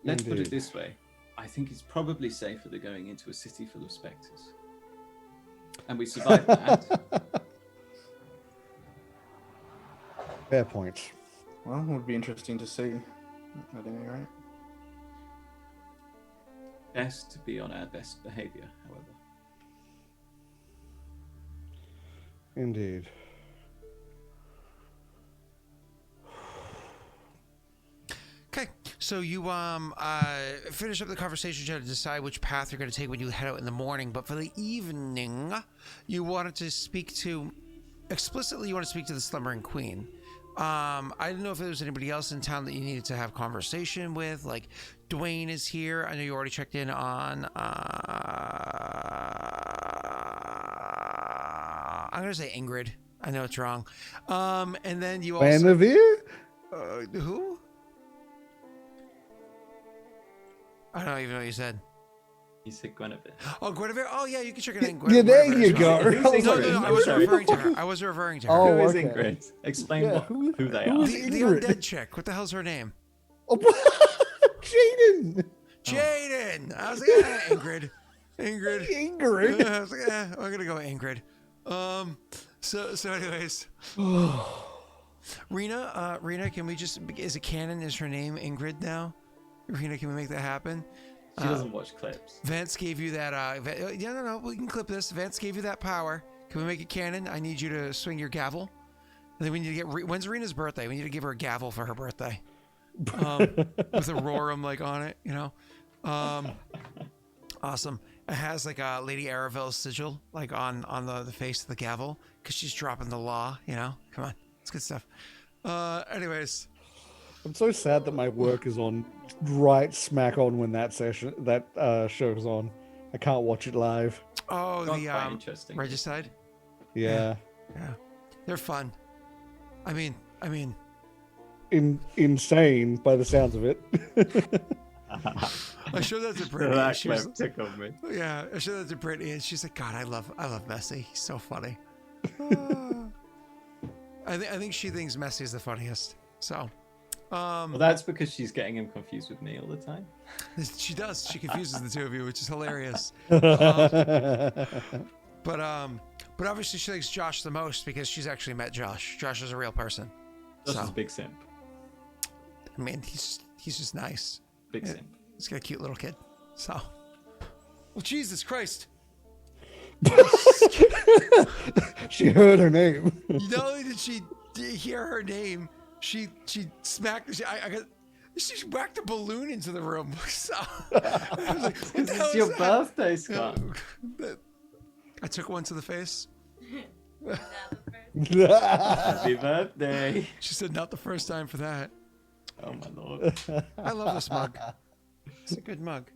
Let's put it Indeed. this way. I think it's probably safer than going into a city full of spectres. And we survived that. Fair point. Well, it would be interesting to see, at any rate. Best to be on our best behavior, however. Indeed. Okay, so you finish up the conversation, try to decide which path you're going to take when you head out in the morning. But for the evening, you wanted to speak to, explicitly, you want to speak to the Slumbering Queen. I didn't know if there was anybody else in town that you needed to have conversation with. Like, Dwayne is here. I know you already checked in on. I'm gonna say Ingrid. I know it's wrong. And then you also. Vanavir? Who? I don't know. even know what you said. You said Guinevere. Oh, Guinevere. Oh yeah, you can check it in. Yeah, there Guinevere you as well. go. Who's I was No, like, no, no. I Ingrid? wasn't Sorry. referring to her. I wasn't referring to her. Oh, Who is okay. Ingrid? Explain Yeah, who they who are. is The Ingrid? undead chick. What the hell's her name? Oh, Jaden. Jaden. I was like, Ingrid. Ingrid. Ingrid. I was like, I'm gonna go with Ingrid. So anyways, Rena, can we just? Is it canon? Is her name Ingrid now? Rena, can we make that happen? She doesn't watch clips. Vance gave you that. No. We can clip this. Vance gave you that power. Can we make it canon? I need you to swing your gavel. And then we need to get. When's Rena's birthday? We need to give her a gavel for her birthday. With Aurorum like on it, you know. Awesome. It has like a Lady Aravel's sigil like on the face of the gavel because she's dropping the law. You know. Come on, it's good stuff. Anyways. I'm so sad that my work is on right smack on when that show's on. I can't watch it live. Oh, Sounds the quite interesting. Regicide. Yeah. Yeah, they're fun. I mean, Insane by the sounds of it. I showed that to Brittany. That She was, clip tickled me. yeah, I showed that to Brittany, and she's like, "God, I love Messi. He's so funny." I think she thinks Messi is the funniest. So, Well, that's because she's getting him confused with me all the time. she does. She confuses the two of you, which is hilarious. But obviously she likes Josh the most because she's actually met Josh. Josh is a real person. Josh So, is a big simp. I mean, he's just nice. Big Yeah. simp. He's got a cute little kid. So, well, Jesus Christ. She heard her name. Not only did she hear her name, she smacked. She whacked a balloon into the room. So, I was like, what the hell It's is your that? birthday, Scott. I took one to the face. Happy birthday. She said, "Not the first time for that." Oh my lord. I love this mug. It's a good mug.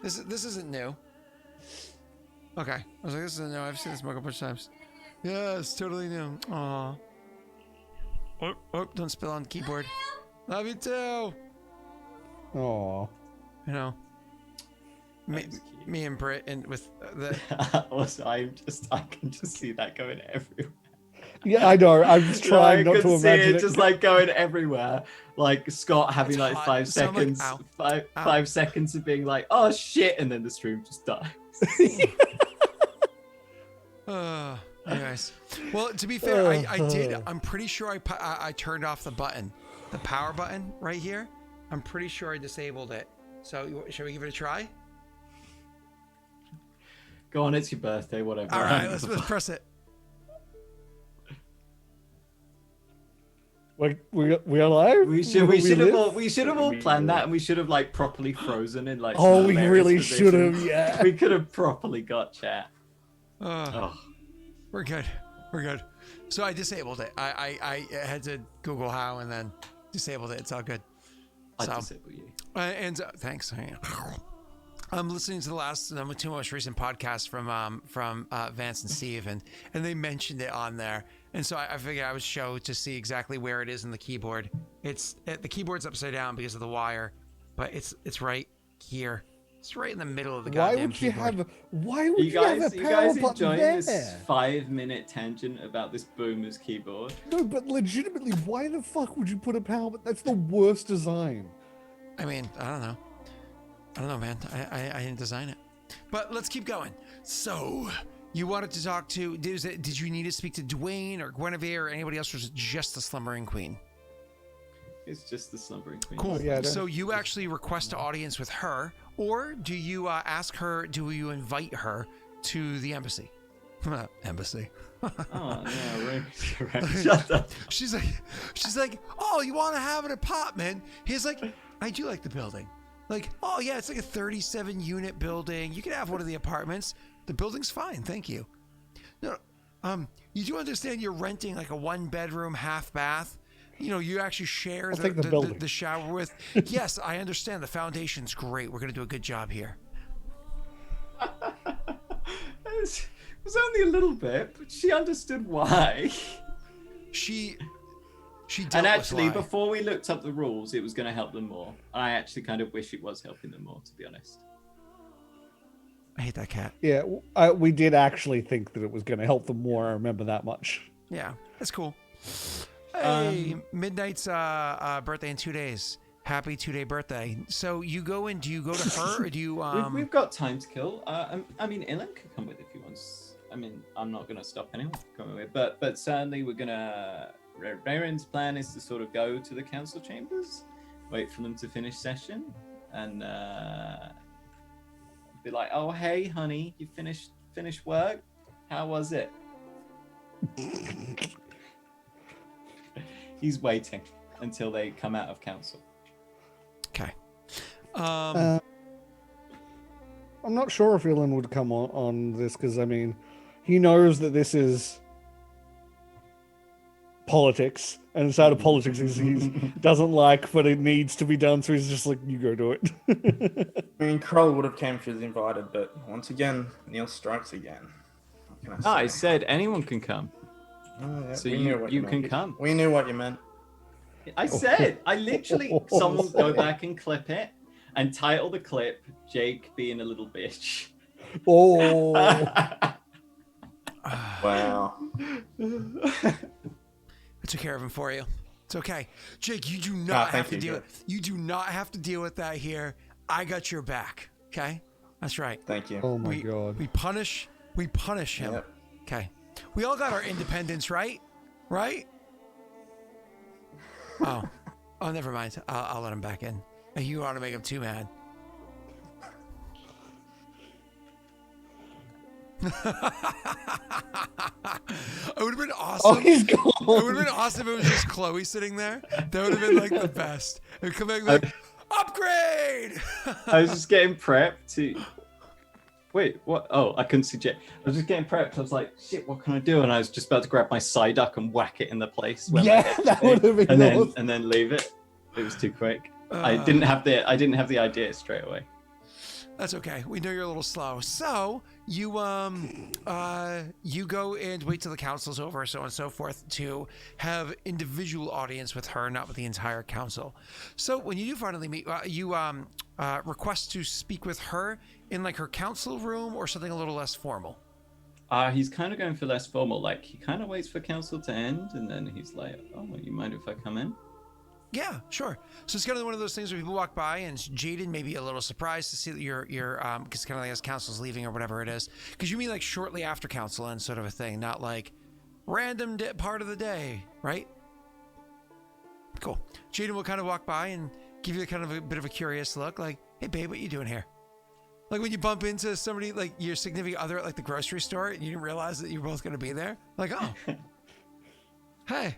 This isn't new. Okay, I was like, "This isn't new. I've seen this mug a bunch of times." Yeah, it's totally new. Aw. Oh, don't spill on the keyboard. Love you too. Aw. You know, me, That's cute. me and Britt, and with the Also, I can just see that going everywhere. Yeah, I know. I'm just trying not I to could see imagine it it. just like going everywhere. Like Scott having It's like hot. 5 Sound like, seconds, ow, five ow. 5 seconds of being like, oh shit, and then the stream just dies. Anyways, well, to be fair, I did. I'm pretty sure I turned off the button, the power button right here. I'm pretty sure I disabled it. So should we give it a try? Go on, it's your birthday, whatever. All right, let's press it. We are live. We should have all live? planned that, and we should have like properly frozen in like. Oh, some we hilarious really should have. positions. Yeah. We could have properly got chat. Oh, Oh, we're good. We're good. So I disabled it. I had to Google how and then disabled it. It's all good. I So, disable you. thanks. I'm listening to the two most recent podcasts from Vance and Steve, and they mentioned it on there, and so I figured I would show to see exactly where it is in the keyboard. The keyboard's upside down because of the wire, but it's right here. It's right in the middle of the Why goddamn would you keyboard. have? Why would You you have guys, a you power guys button enjoying there? this 5-minute tangent about this boomer's keyboard? No, but legitimately, why the fuck would you put a power button? That's the worst design. I mean, I don't know, man. I didn't design it. But let's keep going. So, you wanted to talk to... Did you need to speak to Dwayne or Guinevere or anybody else, or was it just the Slumbering Queen? It's just the slumbering queen. Cool. Yeah, I So you actually request an audience with her, or do you ask her, do you invite her to the embassy? Embassy. Oh no, right. Shut up. She's like, oh, you want to have an apartment? He's like, I do like the building. Like, oh yeah, it's like a 37-unit building. You can have one of the apartments. The building's fine, thank you. No, you do understand you're renting like a 1-bedroom, half bath. You know, you actually share take the building. the shower with. Yes, I understand. The foundation's great. We're gonna do a good job here. It was only a little bit, but she understood why. She She dealt And with actually, lie. before we looked up the rules, it was going to help them more. I actually kind of wish it was helping them more, to be honest. I hate that cat. Yeah, we did actually think that it was going to help them more. I remember that much. Yeah, that's cool. Hey, Midnight's birthday in 2 days. Happy 2-day birthday. So you go in, do you go to her or do you We've got time to kill. I mean, Ilen could come with if he wants. I mean, I'm not going to stop anyone from coming with, but certainly we're going to... Raerin's plan is to sort of go to the council chambers, wait for them to finish session, and be like, "Oh, hey, honey, you finished work? How was it?" He's waiting until they come out of council. Okay. I'm not sure if Ilen would come on this because, I mean, he knows that this is politics, and the side of politics he doesn't like, but it needs to be done, so he's just like, you go do it. I mean, Kroll would have came if he was invited, but once again, Neil strikes again. What can I say? I said anyone can come. Oh, yeah, So we knew what you meant. can come. We knew what you meant. I said, I literally, someone go back and clip it and title the clip Jake being a little bitch. Oh. Wow. I took care of him for you. It's okay. Jake, you do not have to deal with you do not have to deal with that here. I got your back. Okay? That's right. Thank you. Oh my god. We punish him. Yep. Okay. We all got our independence, right? Right? Oh, never mind. I'll let him back in. You want to make him too mad. It would have been awesome. Oh, he's gone. It would have been awesome if it was just Chloe sitting there. That would have been like the best. It would come back like, upgrade! I was just getting prepped to... Wait, what? Oh, I couldn't suggest. I was just getting prepped. I was like, shit, what can I do? And I was just about to grab my Psyduck and whack it in the place. Where Yeah, that would have been awesome. And then leave it. It was too quick. I didn't have the idea straight away. That's okay. We know you're a little slow. So you go and wait till the council's over, so on and so forth, to have individual audience with her, not with the entire council. So when you do finally meet, you request to speak with her in like her council room or something a little less formal. He's kind of going for less formal. Like he kind of waits for council to end, and then he's like, "Oh, you mind if I come in?" Yeah, sure. So it's kind of one of those things where people walk by and Jaden may be a little surprised to see that you're because kind of like as council's leaving or whatever it is. Because you mean like shortly after council ends sort of a thing, not like random part of the day, right? Cool. Jaden will kind of walk by and give you kind of a bit of a curious look, like, "Hey, babe, what you doing here?" Like when you bump into somebody, like your significant other at like the grocery store and you didn't realize that you were both going to be there. Like, oh, hey.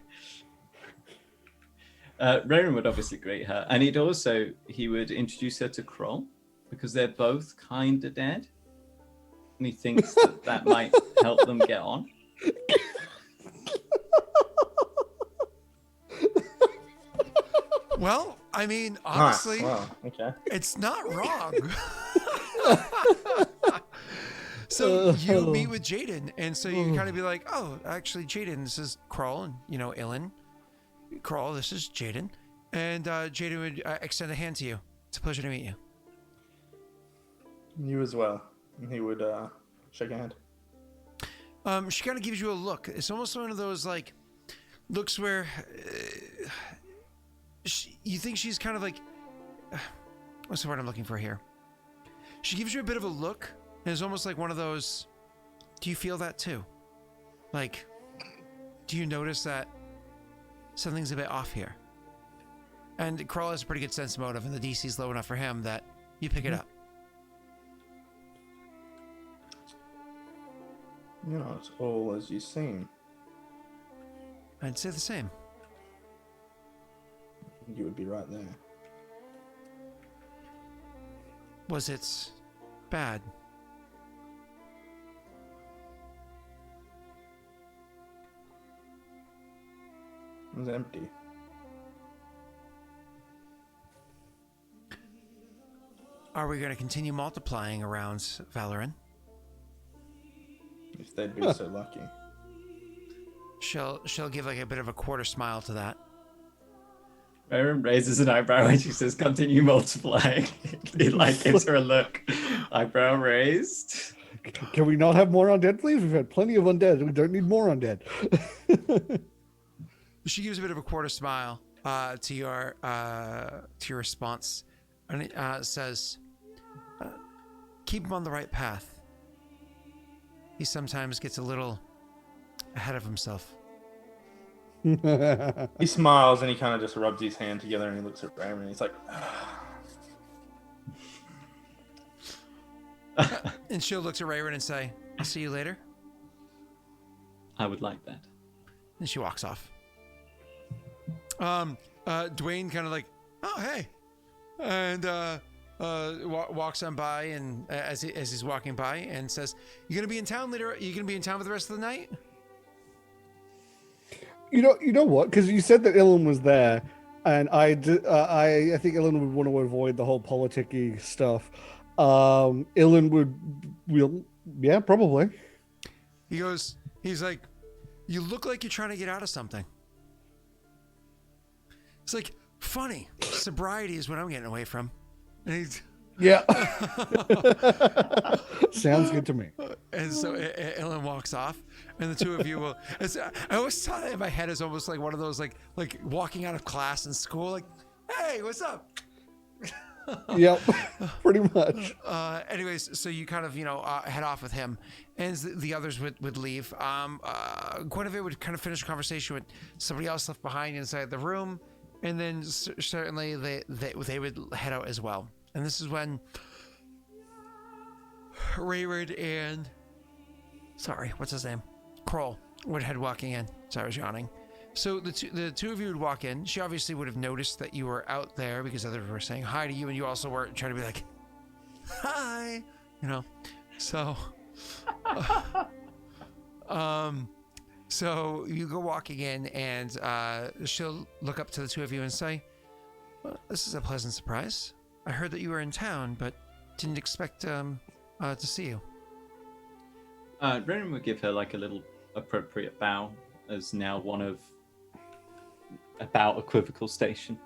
Raerin would obviously greet her, and he would introduce her to Kroll because they're both kind of dead, and he thinks that might help them get on. Well, I mean, honestly, Wow. Okay. it's not wrong. So you meet with Jaden, and so you kind of be like, "Oh, actually, Jaden, this is Kroll, and Ilen. Kroll, this is Jaden." And Jaden would extend a hand to you. It's a pleasure to meet you. You as well. And he would shake a hand. She kind of gives you a look. It's almost one of those like looks where you think she's kind of like, what's the word I'm looking for here? She gives you a bit of a look, and it's almost like one of those, do you feel that too? Like, do you notice that something's a bit off here? And Kroll has a pretty good sense motive, and the DC's low enough for him that you pick it up. You're not all as you seem. I'd say the same. You would be right there. Was it bad? It was empty. Are we going to continue multiplying around Raerin? If they'd be so lucky. She'll give like a bit of a quarter smile to that. Raerin raises an eyebrow and she says, continue multiplying. He like gives her a look. Eyebrow raised. Can we not have more undead, please? We've had plenty of undead. We don't need more undead. She gives a bit of a quarter smile to your response, and it says, "Keep him on the right path. He sometimes gets a little ahead of himself." He smiles and he kind of just rubs his hand together and he looks at Raerin and he's like, and she'll look to Raerin and say, "I'll see you later." I would like that. And she walks off. Dwayne kind of like, "Oh, hey," and walks on by, and as he's walking by, and says, "You gonna be in town later? You gonna be in town for the rest of the night?" You know what? Because you said that Ilen was there, and I think Ilen would want to avoid the whole politicky stuff. Ilen will, yeah, probably. He's like, "You look like you're trying to get out of something." It's like, funny, sobriety is what I'm getting away from. And he's, yeah. Sounds good to me. and so Ilen walks off, and the two of you will. I always thought in my head is almost like one of those like walking out of class in school, like, "Hey, what's up?" Yep, pretty much. Anyways, so you kind of head off with him, and the others would leave. Guinevere would kind of finish a conversation with somebody else left behind inside the room, and then certainly they would head out as well. And this is when Raerin and what's his name? Kroll would head walking in. Sorry, I was yawning. So the two of you would walk in. She obviously would have noticed that you were out there because others were saying hi to you, and you also were trying to be like, "Hi," So, so you go walking in, and she'll look up to the two of you and say, "Well, this is a pleasant surprise. I heard that you were in town, but didn't expect to see you." Raerin would give her like a little appropriate bow, as now one of about equivocal station.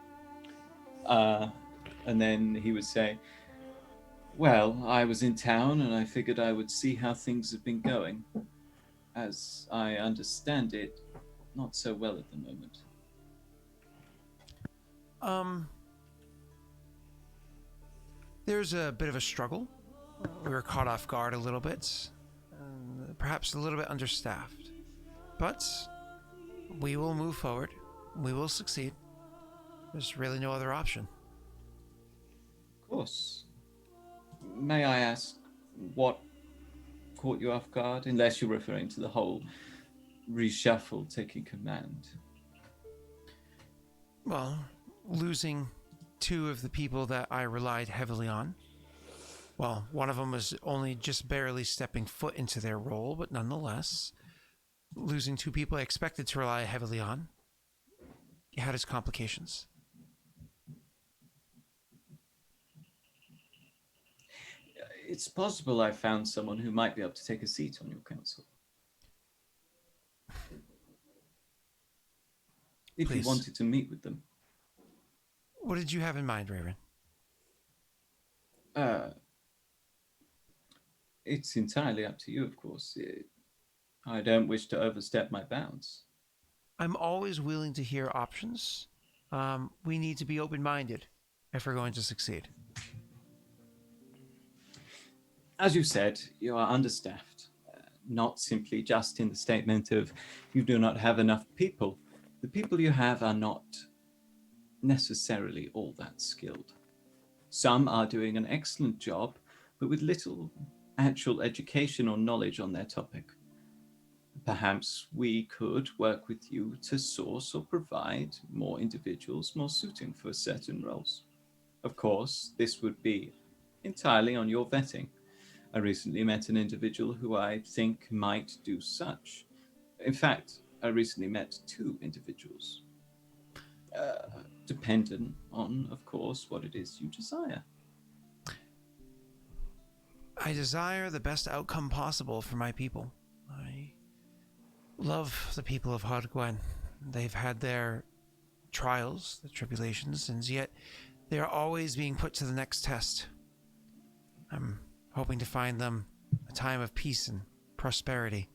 And then he would say, "Well, I was in town and I figured I would see how things have been going. As I understand it, not so well at the moment." There's a bit of a struggle. We were caught off guard a little bit, perhaps a little bit understaffed, but we will move forward. We will succeed. There's really no other option. Of course. May I ask what caught you off guard? Unless you're referring to the whole reshuffle taking command. Well, losing two of the people that I relied heavily on. Well, one of them was only just barely stepping foot into their role, but nonetheless, losing two people I expected to rely heavily on, it had its complications. It's possible I found someone who might be able to take a seat on your council. If Please. you wanted to meet with them. What did you have in mind, Raerin? It's entirely up to you, of course. I don't wish to overstep my bounds. I'm always willing to hear options. We need to be open-minded if we're going to succeed. As you said, you are understaffed. Not simply just in the statement of you do not have enough people. The people you have are not necessarily all that skilled. Some are doing an excellent job, but with little actual education or knowledge on their topic. Perhaps we could work with you to source or provide more individuals more suiting for certain roles. Of course, this would be entirely on your vetting. I recently met an individual who I think might do such. In fact, I recently met two individuals. Dependent on, of course, what it is you desire. I desire the best outcome possible for my people. I love the people of Hardgwen. They've had their trials, the tribulations, and yet they are always being put to the next test. I'm hoping to find them a time of peace and prosperity.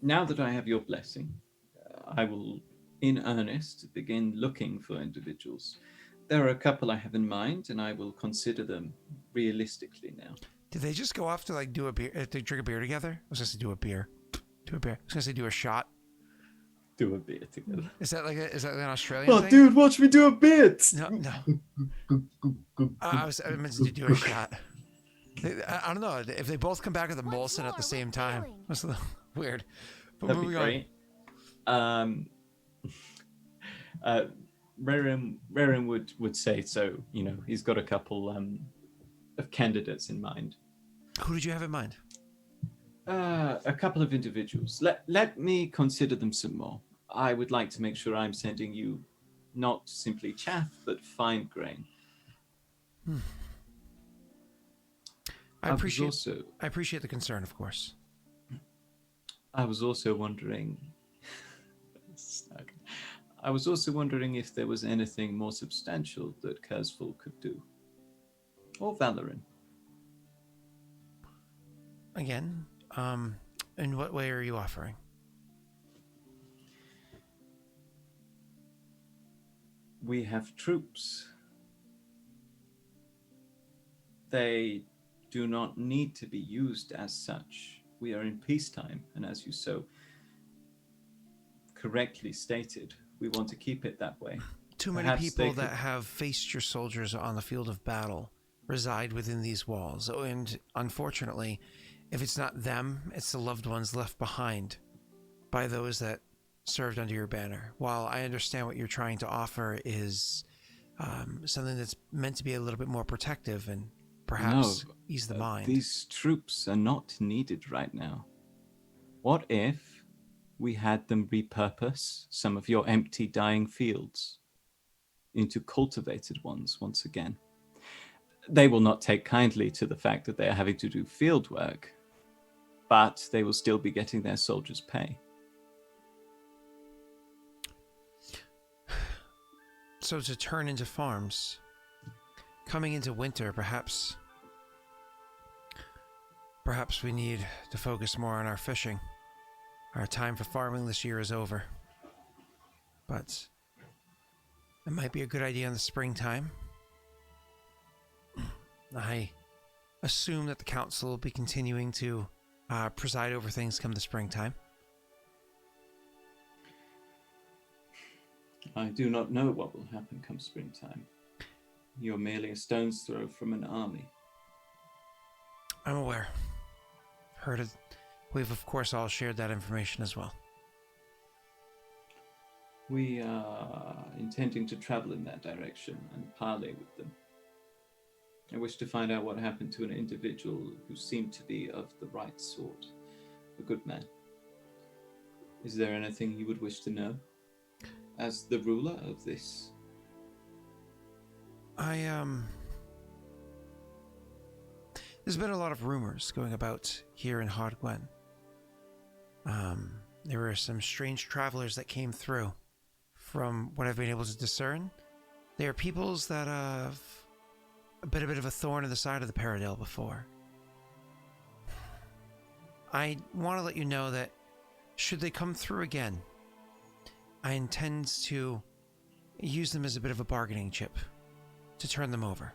Now that I have your blessing, I will, in earnest, begin looking for individuals. There are a couple I have in mind, and I will consider them realistically now. Did they just go off to like do a beer, to drink a beer together? I was going to say do a beer. Do a beer. I was going to say do a shot. Do a bit together. Is that an Australian Oh, thing? dude, watch me do a bit! No. I meant to do a shot. I don't know if they both come back with a Molson at the same time. That's a little weird. But That'd be moving great. Raerin would say so. You know, he's got a couple of candidates in mind. Who did you have in mind? A couple of individuals. Let me consider them some more. I would like to make sure I'm sending you not simply chaff, but fine grain. I appreciate the concern, of course. I was also wondering. I was also wondering if there was anything more substantial that Kurzful could do, or Valorin. Again, in what way are you offering? We have troops. They do not need to be used as such. We are in peacetime, and as you so correctly stated, we want to keep it that way. Too many people that have faced your soldiers on the field of battle reside within these walls, and unfortunately, if it's not them, it's the loved ones left behind by those that served under your banner. While I understand what you're trying to offer is something that's meant to be a little bit more protective and perhaps ease the mind. These troops are not needed right now. What if we had them repurpose some of your empty, dying fields into cultivated ones once again? They will not take kindly to the fact that they are having to do field work, but they will still be getting their soldiers' pay. So to turn into farms, coming into winter, perhaps we need to focus more on our fishing. Our time for farming this year is over. But it might be a good idea in the springtime. I assume that the council will be continuing to preside over things come the springtime. I do not know what will happen come springtime. You're merely a stone's throw from an army. I'm aware. Heard it. We've, of course, all shared that information as well. We are intending to travel in that direction and parley with them. I wish to find out what happened to an individual who seemed to be of the right sort. A good man. Is there anything you would wish to know? As the ruler of this? There's been a lot of rumors going about here in Hardgwen. There were some strange travelers that came through. From what I've been able to discern, they are peoples that have been a bit of a thorn in the side of the Paradale before. I want to let you know that should they come through again, I intend to use them as a bit of a bargaining chip to turn them over.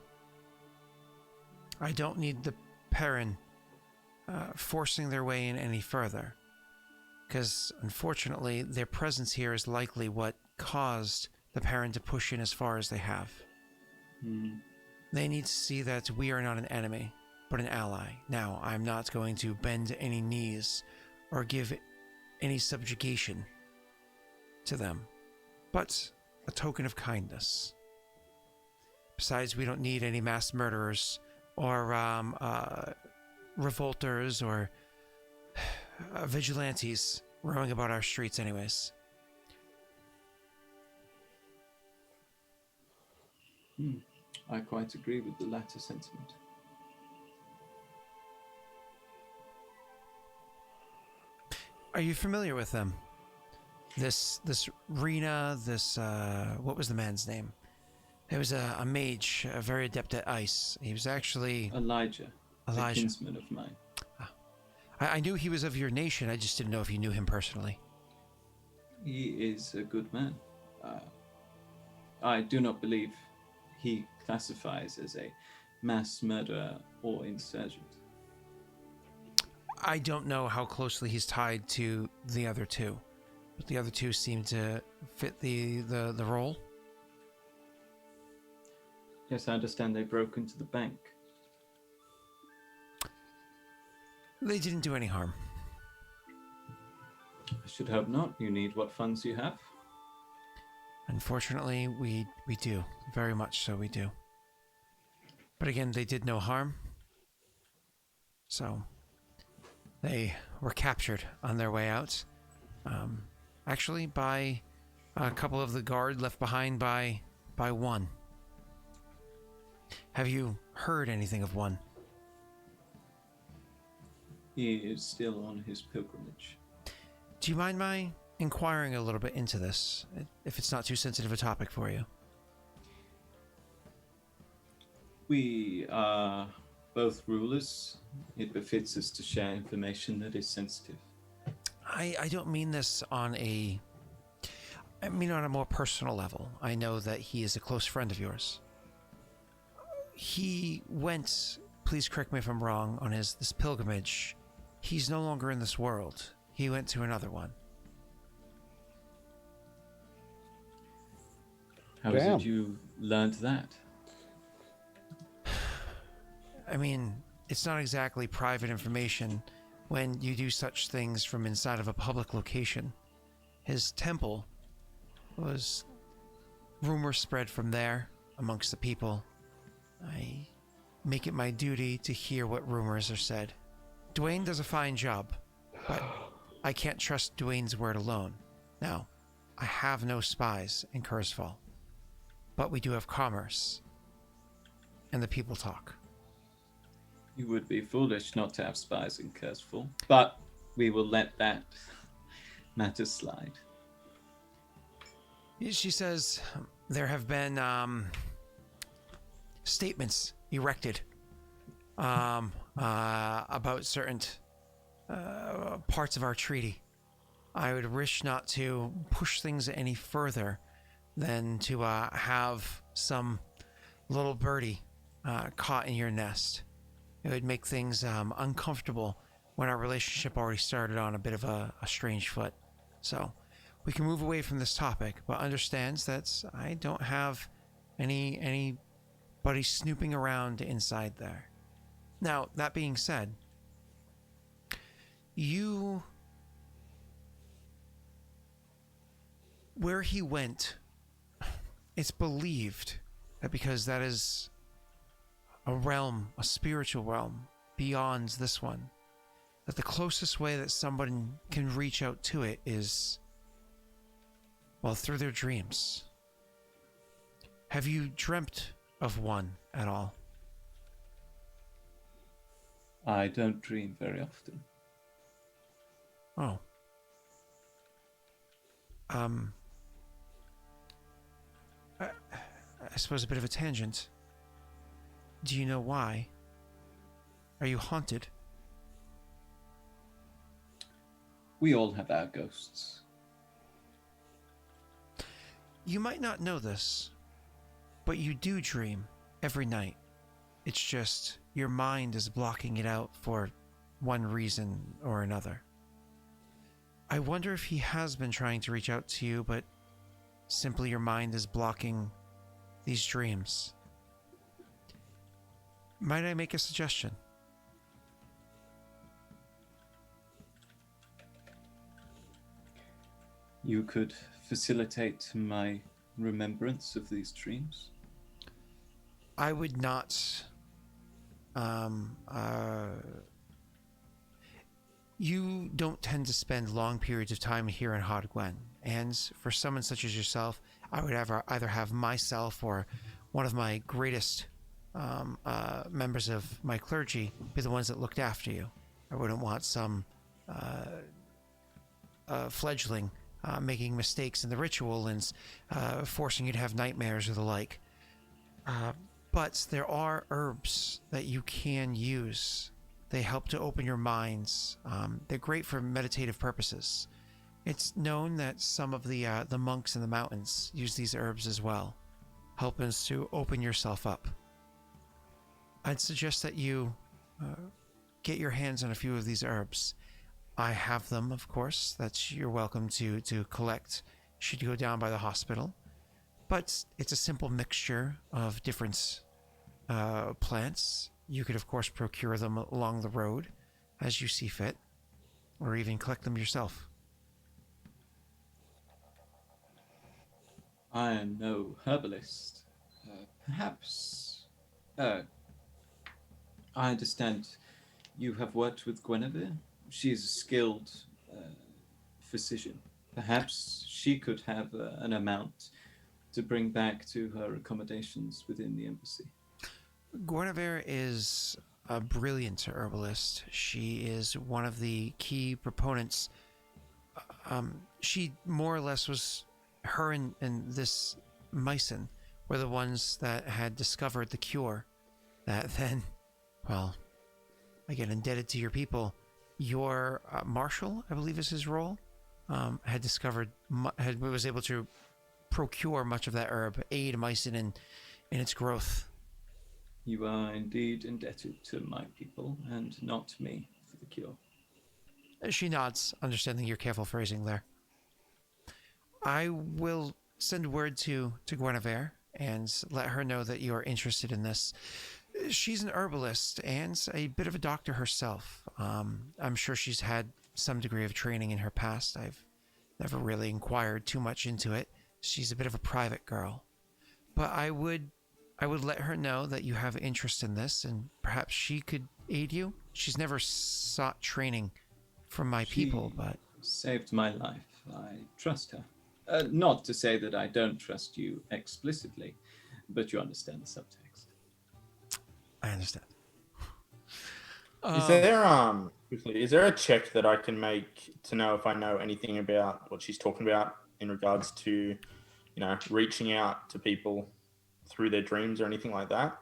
I don't need the Perrin forcing their way in any further, because unfortunately their presence here is likely what caused the Perrin to push in as far as they have. They need to see that we are not an enemy, but an ally. Now, I'm not going to bend any knees or give any subjugation to them, but a token of kindness. Besides, we don't need any mass murderers or revolters or vigilantes roaming about our streets anyways. I quite agree with the latter sentiment. Are you familiar with them? this Rena, what was the man's name? It was a mage, very adept at ice. He was actually Elijah. A kinsman of mine. I knew he was of your nation. I just didn't know if you knew him personally. He is a good man. I do not believe he classifies as a mass murderer or insurgent. I don't know how closely he's tied to the other two, but the other two seem to fit the role. Yes, I understand they broke into the bank. They didn't do any harm. I should hope not. You need what funds you have. Unfortunately, we do. Very much so, we do. But again, they did no harm. So, they were captured on their way out. Actually, by a couple of the guard left behind by one. Have you heard anything of one? He is still on his pilgrimage. Do you mind my inquiring a little bit into this, if it's not too sensitive a topic for you? We are both rulers. It befits us to share information that is sensitive. I don't mean this on a... I mean on a more personal level. I know that he is a close friend of yours. He went, please correct me if I'm wrong, on this pilgrimage. He's no longer in this world. He went to another one. How is it you learned that? I mean, it's not exactly private information when you do such things from inside of a public location. His temple was... rumors spread from there amongst the people. I make it my duty to hear what rumors are said. Dwayne does a fine job, but I can't trust Dwayne's word alone. Now, I have no spies in Kurzfall, but we do have commerce, and the people talk. You would be foolish not to have spies in Kurzfall, but we will let that matter slide. She says there have been statements erected about certain parts of our treaty. I would wish not to push things any further than to have some little birdie caught in your nest. It would make things uncomfortable when our relationship already started on a bit of a strange foot. So we can move away from this topic, but understands that I don't have anybody snooping around inside there. Now, that being said, where he went, it's believed that because that is a realm, a spiritual realm, beyond this one, that the closest way that someone can reach out to it is, well, through their dreams. Have you dreamt of one at all? I don't dream very often. Oh. I suppose a bit of a tangent. Do you know why? Are you haunted? We all have our ghosts. You might not know this, but you do dream every night. It's just your mind is blocking it out for one reason or another. I wonder if he has been trying to reach out to you, but simply your mind is blocking these dreams. Might I make a suggestion? You could facilitate my remembrance of these dreams? I would not... You don't tend to spend long periods of time here in Hod Gwen, and for someone such as yourself, I would either have myself or one of my greatest members of my clergy be the ones that looked after you. I wouldn't want some fledgling making mistakes in the ritual and forcing you to have nightmares or the like. But there are herbs that you can use. They help to open your minds. They're great for meditative purposes. It's known that some of the monks in the mountains use these herbs as well, helping to open yourself up. I'd suggest that you get your hands on a few of these herbs. I have them, of course. You're welcome to collect should you go down by the hospital. But it's a simple mixture of different plants. You could, of course, procure them along the road as you see fit, or even collect them yourself. I am no herbalist. Perhaps... I understand you have worked with Guinevere. She is a skilled physician. Perhaps she could have an amount to bring back to her accommodations within the embassy. Guinevere is a brilliant herbalist. She is one of the key proponents. She more or less was... Her and this Myson were the ones that had discovered the cure. That then, well, again, indebted to your people. Your marshal, I believe is his role, had discovered, was able to procure much of that herb, aid Myson in its growth. You are indeed indebted to my people and not me for the cure. She nods, understanding your careful phrasing there. I will send word to Guinevere and let her know that you are interested in this. She's an herbalist and a bit of a doctor herself. I'm sure she's had some degree of training in her past. I've never really inquired too much into it. She's a bit of a private girl. But I would let her know that you have interest in this, and perhaps she could aid you. She's never sought training from my people, but... saved my life. I trust her. Not to say that I don't trust you explicitly, but you understand the subtext. I understand. Is there a check that I can make to know if I know anything about what she's talking about in regards to, reaching out to people through their dreams or anything like that?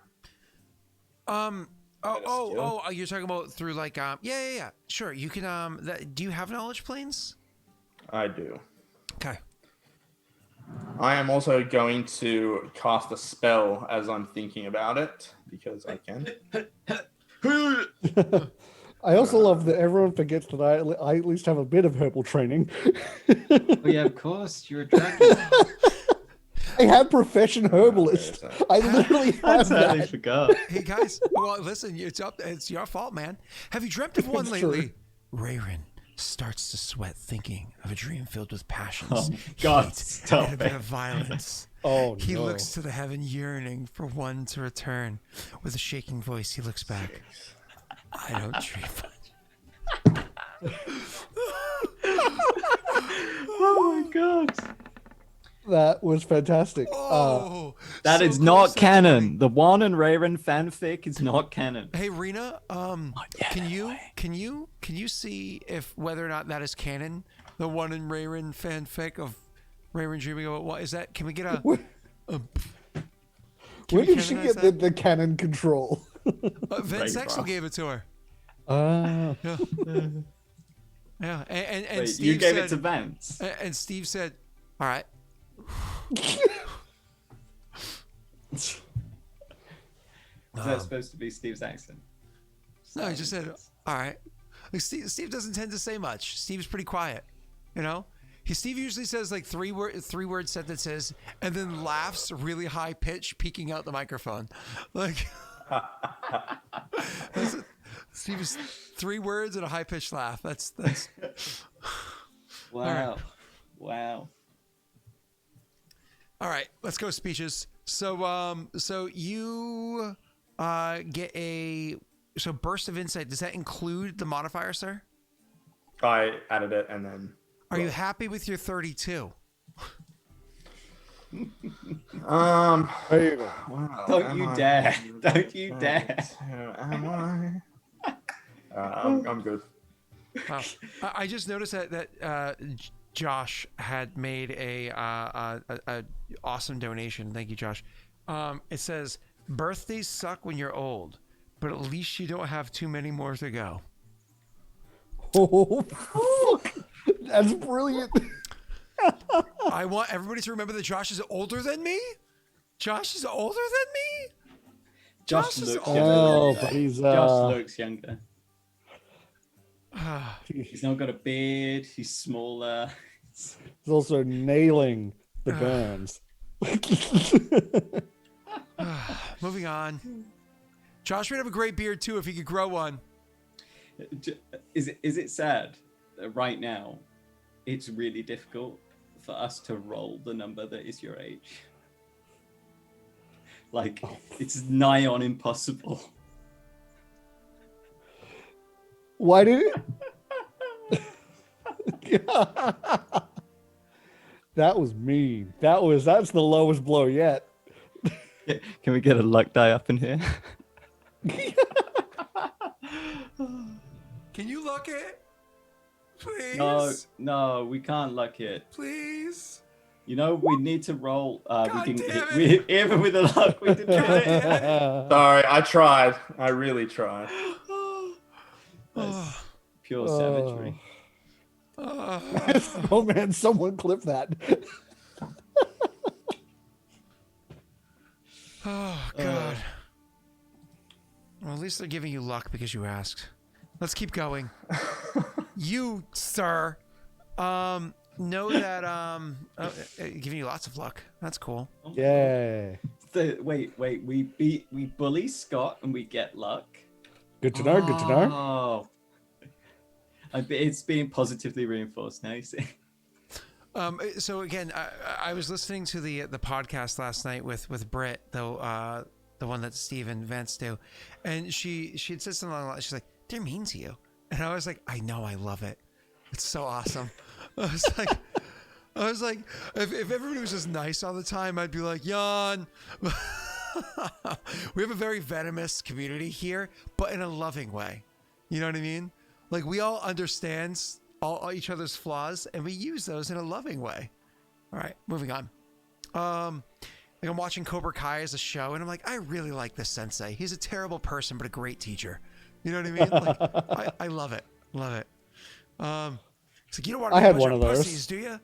You're talking about through like yeah. Sure, you can do you have knowledge planes? I do. Okay. I am also going to cast a spell as I'm thinking about it because I can. I also love that everyone forgets that I at least have a bit of herbal training. Oh yeah, of course, you're a dragon. I have profession herbalist. I literally have I that. forgot. Hey guys, well listen, it's your fault, man. Have you dreamt of one It's lately? Raerin starts to sweat thinking of a dream filled with passions, Oh, God, heat, stop and a bit it. of violence. Oh, He no. looks to the heaven yearning for one to return. With a shaking voice, he looks back. I don't dream much. Oh my God. That was fantastic. That so is close not to canon. winning. The Juan and Raerin fanfic is not canon. Hey Rena, can you see if whether or not that is canon? The one in Raerin fanfic of Raerin dreaming about what is that? Can we get a? Where we did she canonize get the cannon control? Vince Right, Exel bro. gave it to her. Ah. Yeah, and Wait, Steve you gave said, it to Vance. And Steve said, "All right." Is that supposed to be Steve's accent? No, he just said, "All right." Like Steve doesn't tend to say much. Steve's pretty quiet, Steve usually says like three word sentences and then laughs really high pitch, peeking out the microphone. Like Steve's 3 words and a high pitched laugh. That's Wow. Wow. all right. Let's go speeches. So you get a burst of insight. Does that include the modifier, sir? I added it and then. Are you happy with your 32? There you go. Wow, Don't you dare. Don't you dare. Am I? I'm good. Wow. I just noticed that Josh had made a awesome donation. Thank you, Josh. It says, birthdays suck when you're old, but at least you don't have too many more to go. Oh, fuck. That's brilliant. I want everybody to remember that Josh is older than me. Josh is older than me. Josh is looks older Oh, younger. but he's Josh looks younger. He's not got a beard. He's smaller. he's also nailing the burns. Moving on. Josh would have a great beard too if he could grow one. Is it sad that right now it's really difficult for us to roll the number that is your age? Like, it's nigh on impossible. Why did it? That was mean. That's the lowest blow yet. Can we get a luck die up in here? Can you look it? Please? No, we can't luck it. Please? You know, we need to roll. We God didn't damn hit. Even with the luck, we didn't God hit it. damn it. Sorry, I tried. I really tried. That's pure savagery. Oh man, someone clip that. Oh, God. Well, at least they're giving you luck because you asked. Let's keep going. You, sir, know that giving you lots of luck. That's cool. Yay. Wait. We bully Scott and we get luck. Good to know. Good to know. Oh. It's being positively reinforced now, you see. So again, I was listening to the podcast last night with Britt, though, the one that Steve and Vance do, and she had said something along the line. She's like, "They're mean to you," and I was like, "I know, I love it. It's so awesome." I was like, if everybody was just nice all the time, I'd be like, "Yawn." We have a very venomous community here, but in a loving way. You know what I mean? Like, we all understand all each other's flaws, and we use those in a loving way. All right, moving on. Like, I'm watching Cobra Kai as a show, and I'm like, I really like this sensei. He's a terrible person, but a great teacher. You know what I mean? Like, I love it. Love it. It's like, you don't want to be a bunch of pussies, do you?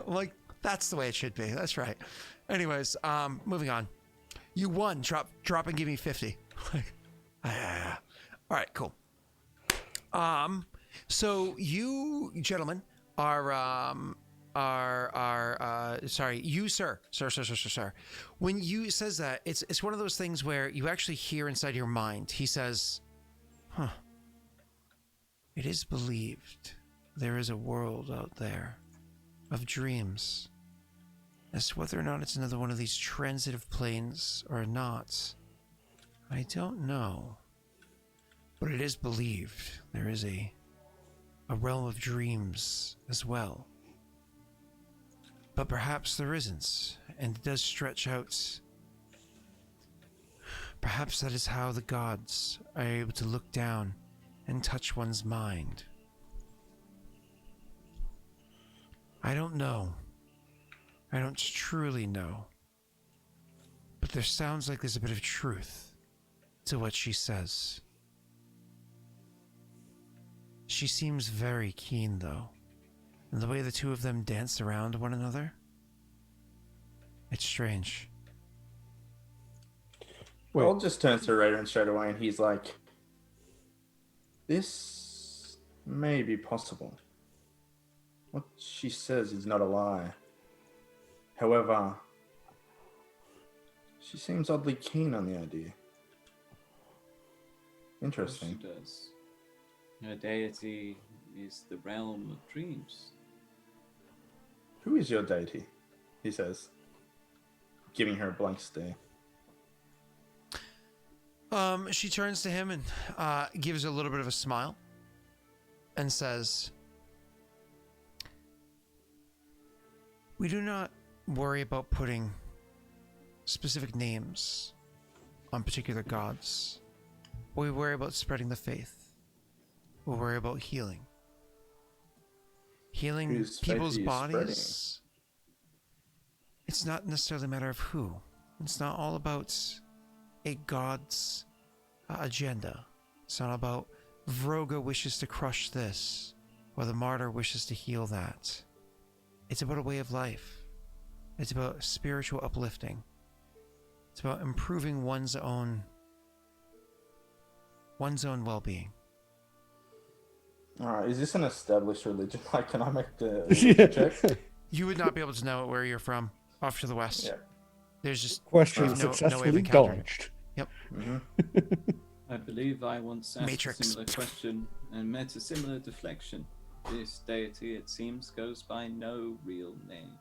like, that's the way it should be. That's right. Anyways, moving on. You won. Drop and give me 50. All right, cool. So you gentlemen are sorry, you sir. When you says that, it's one of those things where you actually hear inside your mind. He says, "Huh. It is believed there is a world out there of dreams. As to whether or not it's another one of these transitive planes or not, I don't know. But it is believed there is a realm of dreams as well. But perhaps there isn't, and it does stretch out. Perhaps that is how the gods are able to look down and touch one's mind. I don't know. I don't truly know. But there sounds like there's a bit of truth to what she says. She seems very keen, though. And the way the two of them dance around one another, it's strange." Well, I'll just turn to Raerin straight away, and he's like, "This may be possible. What she says is not a lie. However, she seems oddly keen on the idea. Interesting." She does. Her deity is the realm of dreams. "Who is your deity?" he says, giving her a blank stare. She turns to him and gives a little bit of a smile and says, "We do not worry about putting specific names on particular gods. But we worry about spreading the faith. We worry about healing. Healing Whose faith people's are you bodies. It's not necessarily a matter of who. It's not all about a god's agenda. It's not about Vroga wishes to crush this, or the martyr wishes to heal that. It's about a way of life. It's about spiritual uplifting. It's about improving one's own well-being. All right, is this an established religion? Like, can I make the Yeah. check? You would not be able to know where you're from, off to the west. Yeah. There's just Question no way of successfully encountering it. dodged. Yep. I believe I once asked Matrix. a similar question and met a similar deflection. This deity, it seems, goes by no real name.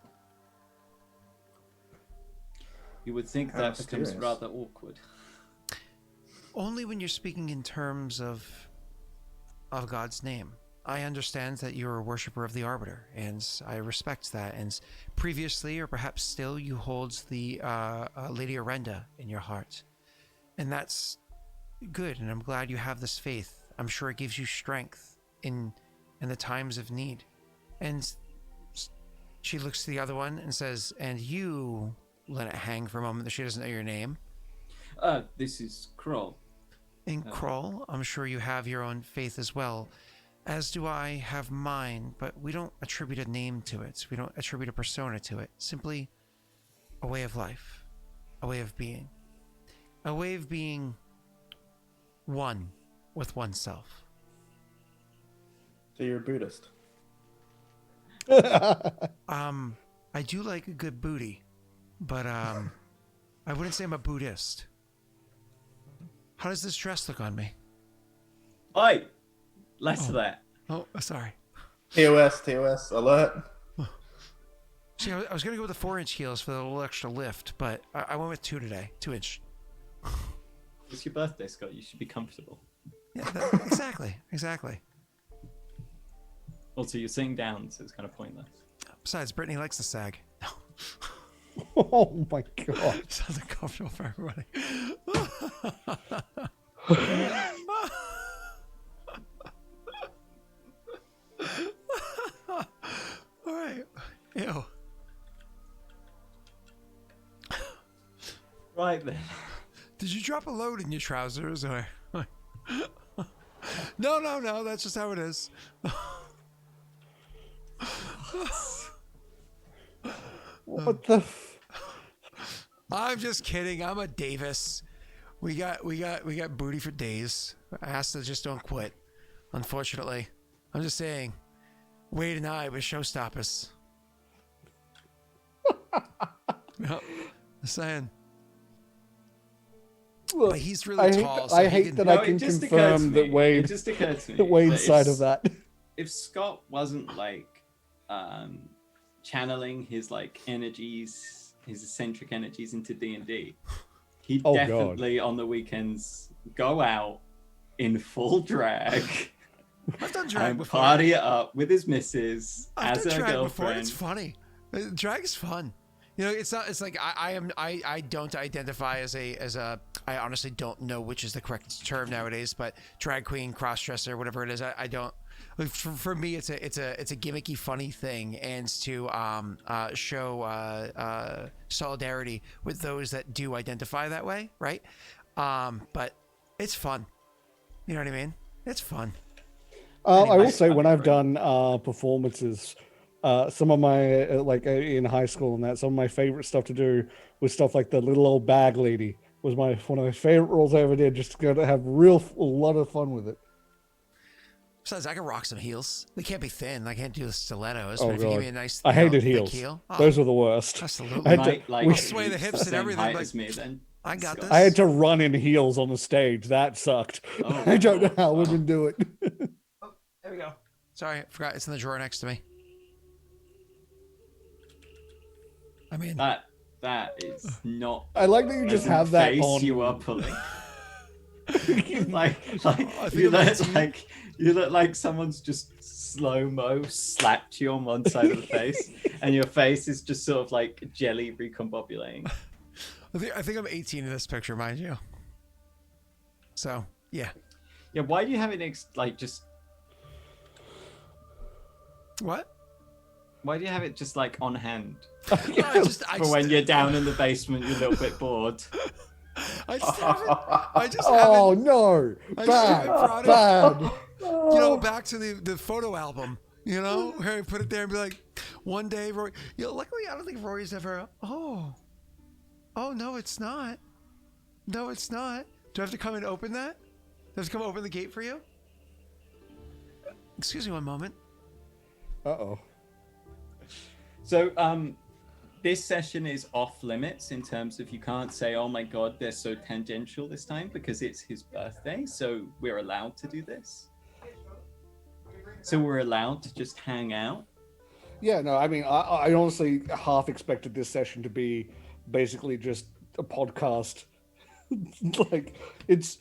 You would think How that becomes mysterious. rather awkward. Only when you're speaking in terms of God's name. I understand that you're a worshiper of the Arbiter, and I respect that. And previously, or perhaps still, you hold the Lady Arenda in your heart. And that's good, and I'm glad you have this faith. I'm sure it gives you strength in the times of need. And she looks to the other one and says, and you let it hang for a moment that she doesn't know your name. This is Kroll. In Kroll, I'm sure you have your own faith as well, as do I have mine, but we don't attribute a name to it. We don't attribute a persona to it. Simply a way of life, a way of being. A way of being one with oneself. So you're a Buddhist. I do like a good booty, but I wouldn't say I'm a Buddhist. How does this dress look on me? Oi! Less of that. Oh, sorry. TOS, alert. See, I was going to go with the 4-inch heels for the little extra lift, but I went with 2 today. 2-inch. It's your birthday, Scott. You should be comfortable. Yeah, exactly. Also, you're sitting down, so it's kind of pointless. Besides, Brittany likes the sag. Oh my god. Sounds uncomfortable for everybody. All right. Ew. Right then. Did you drop a load in your trousers or? No. That's just how it is. What the? I'm just kidding. I'm a Davis. We got booty for days. Asta just don't quit. Unfortunately, I'm just saying. Wade and I were showstoppers. Yep. Just saying. Look, But he's really tall. So he hate can- that No, I it can just occurred to confirm me. that Wade, It just occurred to me. the Wade that side if- of that. If Scott wasn't like channeling his like energies, his eccentric energies into D&D, he'd Oh, God. definitely on the weekends go out in full drag I've done drag and before. party it up with his missus I've as done her drag before. girlfriend. It's funny. Drag is fun. You know, it's not. It's like I don't identify as a. I honestly don't know which is the correct term nowadays, but drag queen, crossdresser, whatever it is. I don't. Like, for me, it's a gimmicky, funny thing, and to show solidarity with those that do identify that way, right? But it's fun. You know what I mean? It's fun. I will Anyway, say, when I'm I've done performances, some of my in high school and that, some of my favorite stuff to do was stuff like the little old bag lady was one of my favorite roles I ever did. Just to go to have a lot of fun with it. Besides, I can rock some heels. They can't be thin. I can't do the stilettos. Oh but if you give god, me a nice, I hated thick heels. heel, Those were the worst. absolutely. I had to- Might, like, we- I'll sway the reach hips and same everything, height like- as me then. I got Scott. this. I had to run in heels on the stage. That sucked. Oh, I don't know how wow. women do it. There we go. Sorry, I forgot. It's in the drawer next to me. I mean, That is not. I like that you just doesn't have that face on. you are pulling. like I think you I'm look 18. like you look like someone's just slow-mo slapped you on one side of the face, and your face is just sort of like jelly recombobulating. I think I'm 18 in this picture, mind you. So yeah. Yeah, why do you have it like just? What? Why do you have it just like on hand? I For when you're down in the basement, you're a little bit bored. I just haven't. Oh no! I just haven't Bad, brought it. bad. You know, back to the photo album. You know, where I put it there and be like, one day, Rory. You know, luckily, I don't think Rory's ever. Oh no, it's not. No, it's not. Do I have to come and open that? Do I have to come open the gate for you? Excuse me one moment. Uh-oh. So, this session is off limits in terms of you can't say, oh my god, they're so tangential this time, because it's his birthday, so we're allowed to do this. So we're allowed to just hang out. Yeah, no, I mean, I honestly half expected this session to be basically just a podcast. Like, it's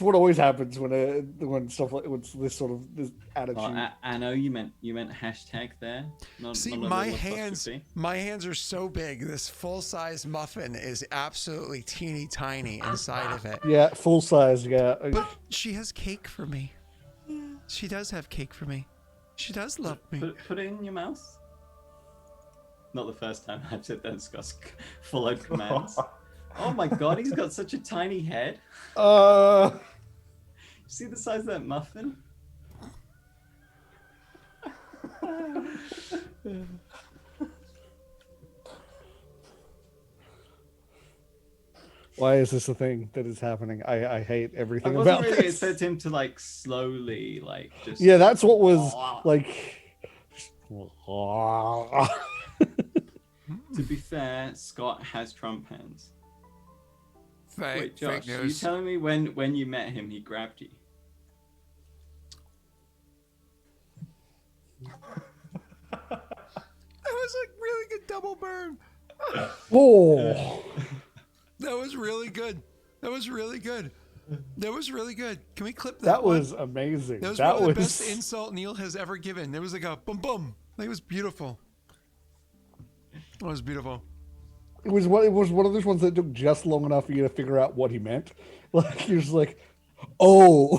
what always happens when stuff like with this sort of this attitude. Oh, I know you meant hashtag there. See, not a my little hands, apostrophe. my hands are so big. This full-size muffin is absolutely teeny tiny inside of it. Yeah, full size. Yeah. But she has cake for me. She does have cake for me. She does love me. Put it in your mouth. Not the first time I've said that. It's followed commands. Oh my god, he's got such a tiny head. See the size of that muffin? Why is this a thing that is happening? I hate everything I about wasn't really this. expecting him to like slowly like just. Yeah, that's what was like. To be fair, Scott has Trump hands. Wait, Josh, fake are you news. telling me when you met him, he grabbed you? That was a really good double burn. Oh, That was really good. That was really good. That was really good. Can we clip that? that one? was amazing. That was That one of the was best insult Neil has ever given. There was like a boom boom. Like, it was beautiful. It was beautiful. It was one of those ones that took just long enough for you to figure out what he meant. Like he was like, "Oh."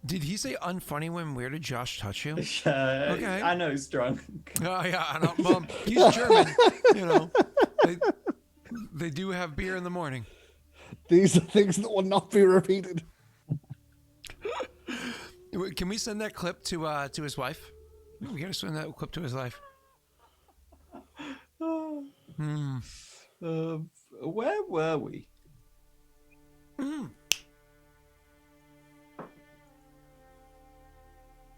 Did he say unfunny when where did Josh touch you? Okay. I know he's drunk. Oh yeah, I know. Mom, he's German. You know, they do have beer in the morning. These are things that will not be repeated. Can we send that clip to his wife? We gotta send that clip to his wife. Where were we?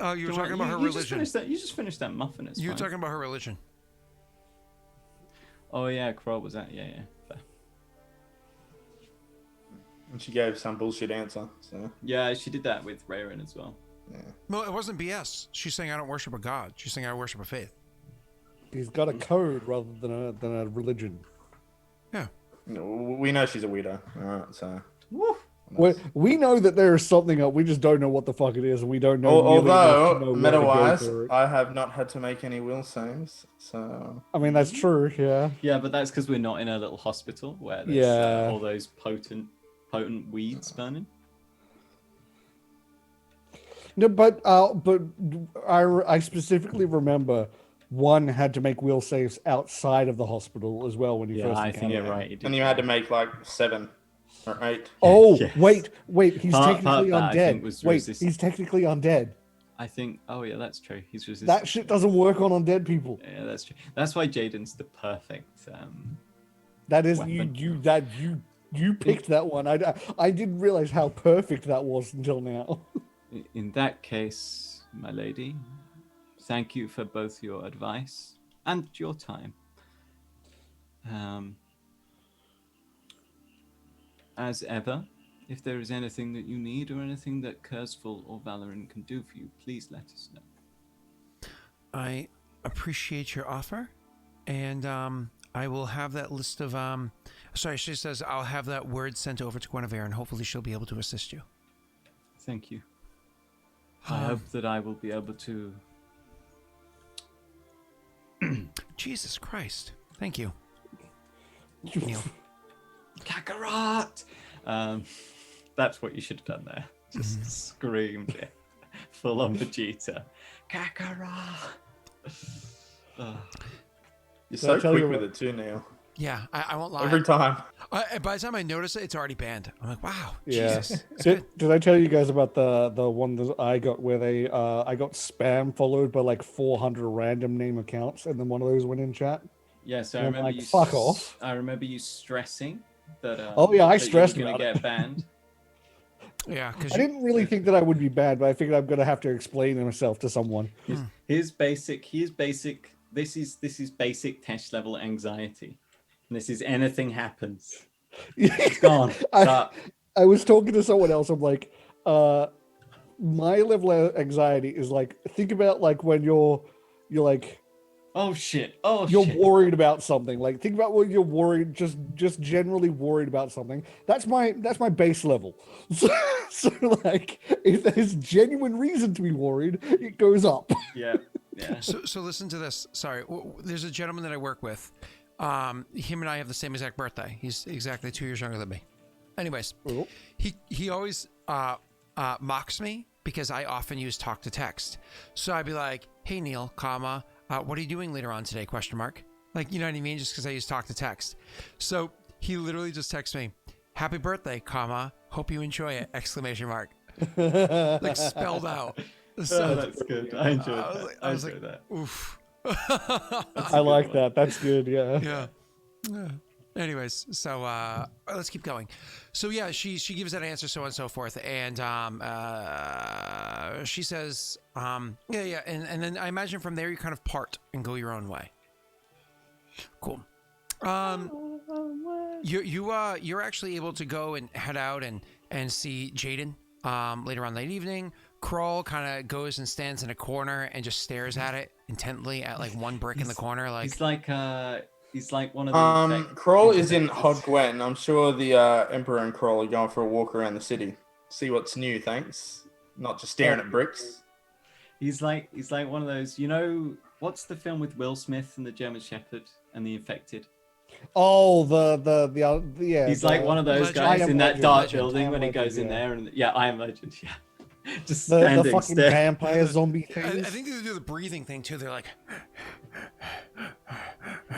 Oh, you were talking about her religion. You just finished that muffin. It's You were fine. talking about her religion. Oh yeah, Crow was that? Yeah. Fair. And she gave some bullshit answer. So Yeah, she did that with Raerin as well. yeah. No, it wasn't BS. She's saying I don't worship a god. She's saying I worship a faith. He's got a code rather than a religion. Yeah. No, we know she's a weirdo. All right, so. Woo. We know that there is something up. We just don't know what the fuck it is, and we don't know. nearly enough to Although, know where to go meta-wise, for it. I have not had to make any will saves, so. I mean, that's true. Yeah. Yeah, but that's because we're not in a little hospital where there's Yeah. all those potent weeds burning. No, but I specifically remember one had to make will saves outside of the hospital as well when you first. I think encountered you're it. right. And you had to make like 7 or 8. Oh, Yes. wait, he's Part technically that, I think, undead. was Wait, resist- he's technically undead. I think. Oh yeah, that's true. He's resistant. That shit doesn't work on undead people. Yeah, that's true. That's why Jaden's the perfect. That is Weapon. you picked that one. I didn't realize how perfect that was until now. In that case, my lady, thank you for both your advice and your time. As ever, if there is anything that you need or anything that Kurzful or Valoran can do for you, please let us know. I appreciate your offer, and I will have that list of sorry, she says I'll have that word sent over to Guinevere, and hopefully she'll be able to assist you. Thank you. I hope that I will be able to. Jesus Christ. Thank you. Neil. Kakarot! That's what you should have done there. Just screamed it. Full on Vegeta. Kakarot! You're Did I so tell quick you with what- it too, Neil. Yeah, I won't lie. Every time. By the time I notice it, it's already banned. I'm like, wow, Yeah. Jesus. It's good. Did I tell you guys about the one that I got where they I got spam followed by like 400 random name accounts, and then one of those went in chat? Yeah, so I I'm remember like, you. fuck off. I remember you stressing that. Oh, yeah, I that stressed you were about gonna it. get banned. Yeah, because I didn't really think that I would be bad, but I figured I'm gonna have to explain myself to someone. Here's basic. This is basic test level anxiety. And this is anything happens. It's gone. I was talking to someone else. I'm like, my level of anxiety is like, think about like when you're like, oh shit. you're worried about something. Like, think about when you're worried, just generally worried about something. That's my base level. So like, if there's genuine reason to be worried, it goes up. Yeah. So listen to this. Sorry, there's a gentleman that I work with. Him and I have the same exact birthday. He's exactly 2 years younger than me. Anyways, he always mocks me because I often use talk to text. So I'd be like, "Hey Neil, comma, what are you doing later on today?" Question mark. Like, you know what I mean? Just because I use talk to text. So he literally just texts me, "Happy birthday, comma, hope you enjoy it!" Exclamation mark. Like spelled out. So, that's good. I enjoyed that. I was like, enjoyed that. oof. I like that. That's good. Yeah. Yeah. Anyways, so let's keep going. So yeah, she gives that answer, so on and so forth, and she says, and then I imagine from there you kind of part and go your own way. Cool. You're actually able to go and head out and see Jaden later on that evening. Kroll kind of goes and stands in a corner and just stares at it intently at like one brick in the corner. Like he's like one of the Kroll is in Hod Gwen. I'm sure the Emperor and Kroll are going for a walk around the city. See what's new, thanks. Not just staring at bricks. He's like one of those, you know, what's the film with Will Smith and the German Shepherd and the Infected? Oh, yeah. He's like one of those Legend. guys in that Legend. dark Legend. building I Am when he Legend, goes in yeah. there and I Am Legend, yeah. Just the standing fucking staring. vampire zombie I things. think they do the breathing thing too. They're like,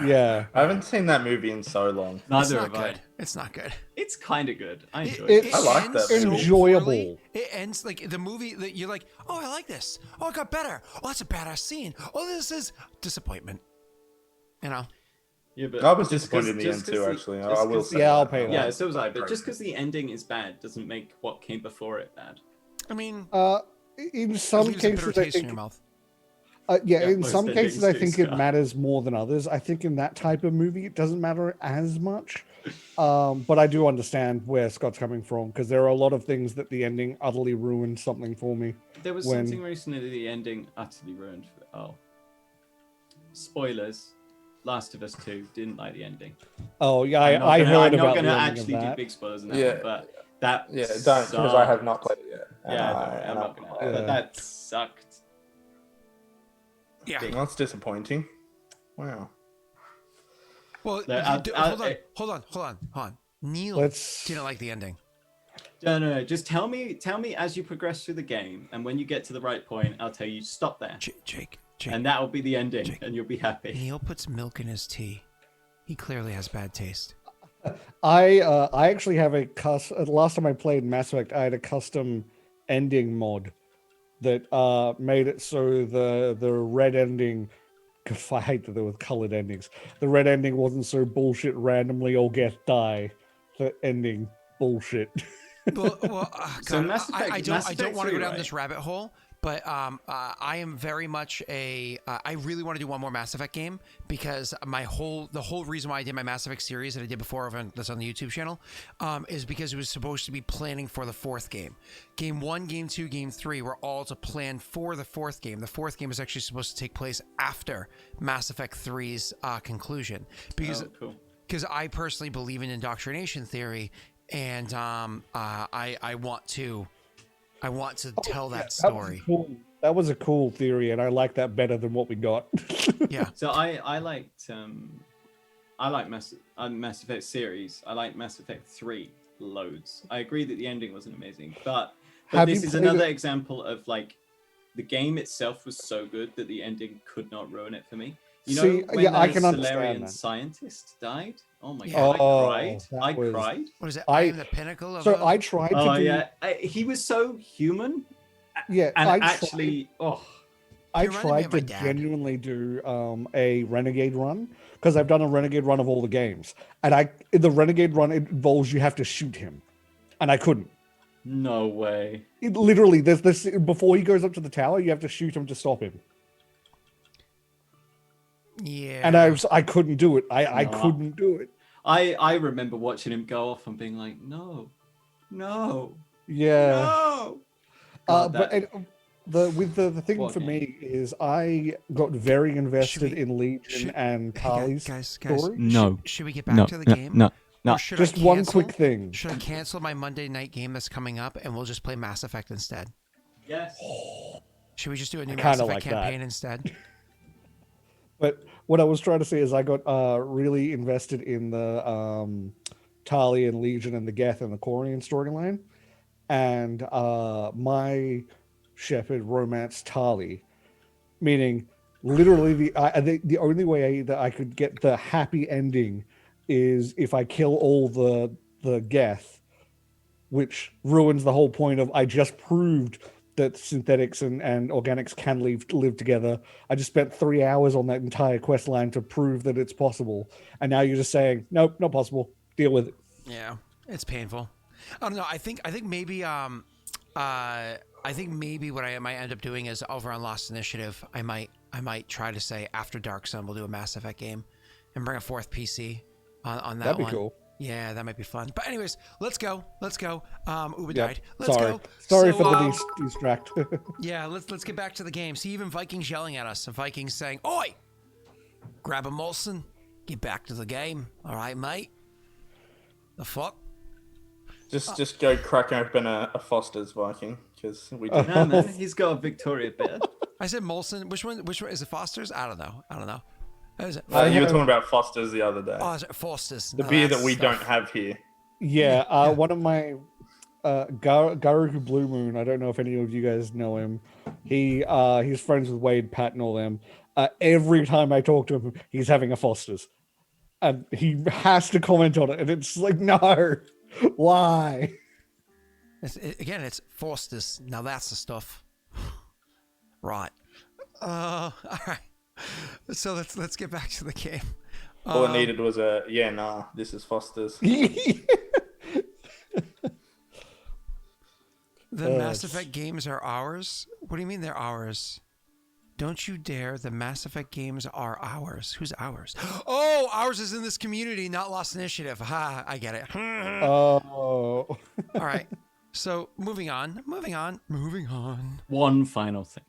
Yeah. I haven't seen that movie in so long. it's Neither not have I. good. It's not good. It's kind of good. I enjoyed It- it. I like that ends movie. Enjoyable. poorly. It ends like the movie that you're like, oh, I like this. Oh, it got better. Oh, that's a badass scene. Oh, this is disappointment. You know. Yeah, but I was just disappointed in 'cause- the just end too, 'cause actually. just I will 'cause- say. Yeah, I'll that. pay that. Yeah, so was I. But just because the ending is bad doesn't make what came before it bad. I mean, In it some leaves a bitter cases, I taste in your think. mouth. Yeah, in most some cases, I endings do, think it Scott. matters more than others. I think in that type of movie, it doesn't matter as much. But I do understand where Scott's coming from because there are a lot of things that the ending utterly ruined something for me. There was When- something recently that the ending utterly ruined. Spoilers. Last of Us 2 didn't like the ending. Oh yeah, I'm not I gonna- heard I'm about not the going to ending of actually do that. big spoilers in that Yeah. one, but that Yeah, don't, because I have not played it yet. Yeah, I'm not going to. But that sucked. Yeah. Big. Well, that's disappointing. Wow. Well, No, hold on. Neil Let's- didn't like the ending. No. Just tell me as you progress through the game, and when you get to the right point, I'll tell you stop there, Jake. and that will be the ending, Jake. and you'll be happy. Neil puts milk in his tea. He clearly has bad taste. I actually have last time I played Mass Effect, I had a custom ending mod that made it so the red ending. I hate that there were colored endings. The red ending wasn't so bullshit randomly all get die. The ending bullshit. Well, So God, Mass Effect- I Mass don't Effect want to 3, go down right? this rabbit hole, but I am very much I really want to do one more Mass Effect game because the whole reason why I did my Mass Effect series that I did before that's on the YouTube channel is because it was supposed to be planning for the fourth game. Game 1, Game 2, Game 3 were all to plan for the fourth game. The fourth game is actually supposed to take place after Mass Effect 3's conclusion because Cool. I personally believe in indoctrination theory, and I want to tell that story. That was a cool theory, and I like that better than what we got. Yeah. So I liked Mass Effect series. I like Mass Effect 3 loads. I agree that the ending wasn't amazing, but Have this you is played another it- example of like the game itself was so good that the ending could not ruin it for me. You know, See, when yeah, I the can understand Solarian that. scientist died? Oh my Yeah. god, Oh, I cried. that I was- cried. What is it? I- I am the pinnacle of. So I tried to Oh do. yeah, he was so human. Yeah, And I actually, I He reminded me tried of my to dad. genuinely do a Renegade run because I've done a Renegade run of all the games, and the Renegade run involves you have to shoot him, and I couldn't. no way. It literally, there's this before he goes up to the tower, you have to shoot him to stop him, Yeah. and I couldn't do it. I No. couldn't do it. I remember watching him go off and being like, no, Yeah. no. God, But that- the thing What for game? me is I got very invested we- in Legion should- and Hey, Tali's guys, story. No. Should we get back to the game? no. Or should Just I one cancel- quick thing. Should I cancel my Monday night game that's coming up and we'll just play Mass Effect instead? Yes. Should we just do a new I Mass kinda Effect like that. campaign instead? But what I was trying to say is I got really invested in the Tali and Legion and the Geth and the Corian storyline, and my Shepherd romanced Tali, meaning literally the only way that I could get the happy ending is if I kill all the Geth, which ruins the whole point of I just proved that synthetics and organics can live together. I just spent 3 hours on that entire quest line to prove that it's possible, and now you're just saying nope, not possible. Deal with it. Yeah, it's painful. I don't know. I think maybe I think maybe what I might end up doing is over on Lost Initiative. I might try to say after Dark Sun we'll do a Mass Effect game and bring a fourth PC on that That'd be one. cool. Yeah, that might be fun. But anyways, let's go. Uber Yep. died. Let's Sorry. go. Sorry So, for the distract. Yeah, let's get back to the game. See, even Vikings yelling at us. Vikings saying, "Oi, grab a Molson, get back to the game. All right, mate." The fuck? Just go crack open a Foster's Viking because we do. No, man, he's got a Victoria beer. I said Molson. Which one is it? Foster's? I don't know. Is it? You were talking about Foster's the other day. Oh, is it Foster's? The No, beer that's that we stuff. don't have here. Yeah, one of my Garuku Blue Moon. I don't know if any of you guys know him. He's friends with Wade, Pat, and all them. Every time I talk to him, he's having a Foster's, and he has to comment on it, and it's like, no, why? It's Foster's. Now that's the stuff. Right. All right. So let's get back to the game. All it needed was this is Foster's. The Mass Effect games are ours? What do you mean they're ours? Don't you dare. The Mass Effect games are ours. Who's ours? Oh, ours is in this community, not Lost Initiative. Ha, I get it. Oh, All right. So moving on. One final thing.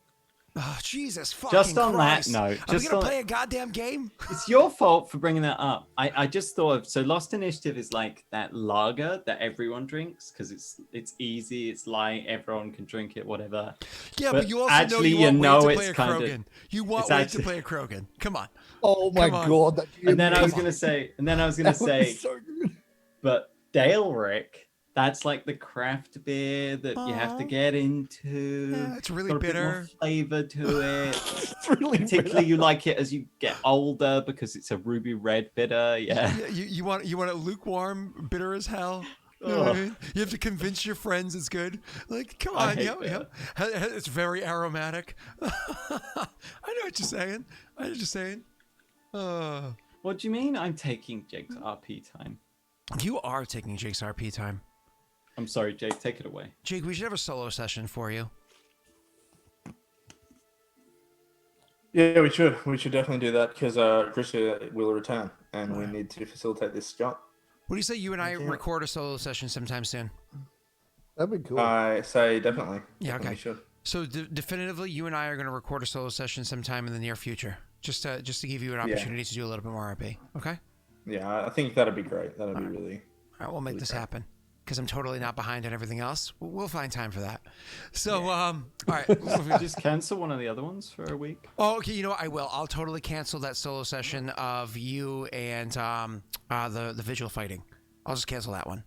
Oh, Jesus fucking Just on Christ. that note, Are we just going to on- play a goddamn game? It's your fault for bringing that up. I just thought of, so Lost Initiative is like that lager that everyone drinks because it's easy, it's light, everyone can drink it, whatever. Yeah, But but you also actually, know you want Wade to it's play a kind of- Krogan. You want it's Wade actually- to play a Krogan. Come on. oh my Come on. god! That And then I was Come on. gonna say, That was so good. but Daelric, that's like the craft beer that you have to Aw. get into. Yeah, it's really Got a bit more bitter. flavor to it. It's really Particularly, bitter. you like it as you get older because it's a ruby red bitter. Yeah. Yeah, you want it lukewarm, bitter as hell. You know what I mean? You have to convince your friends it's good. Like, come I on, hate yeah. It's very aromatic. I know what you're saying. What do you mean? I'm taking Jake's RP time. You are taking Jake's RP time. I'm sorry, Jake. Take it away. Jake, we should have a solo session for you. Yeah, we should. We should definitely do that because Grisha will return, and we need to facilitate this, Scott. What do you say you and I Okay. record a solo session sometime soon? That'd be cool. I say definitely. Yeah, Definitely okay. should. So definitively, you and I are going to record a solo session sometime in the near future, just to give you an opportunity to do a little bit more RP. Okay. Yeah, I think that'd be great. That'd be really. All right, we'll make this happen because I'm totally not behind on everything else. We'll find time for that. So, all right. Just cancel one of the other ones for a week. Oh, okay. You know what? I will. I'll totally cancel that solo session of you and the vigil fighting. I'll just cancel that one.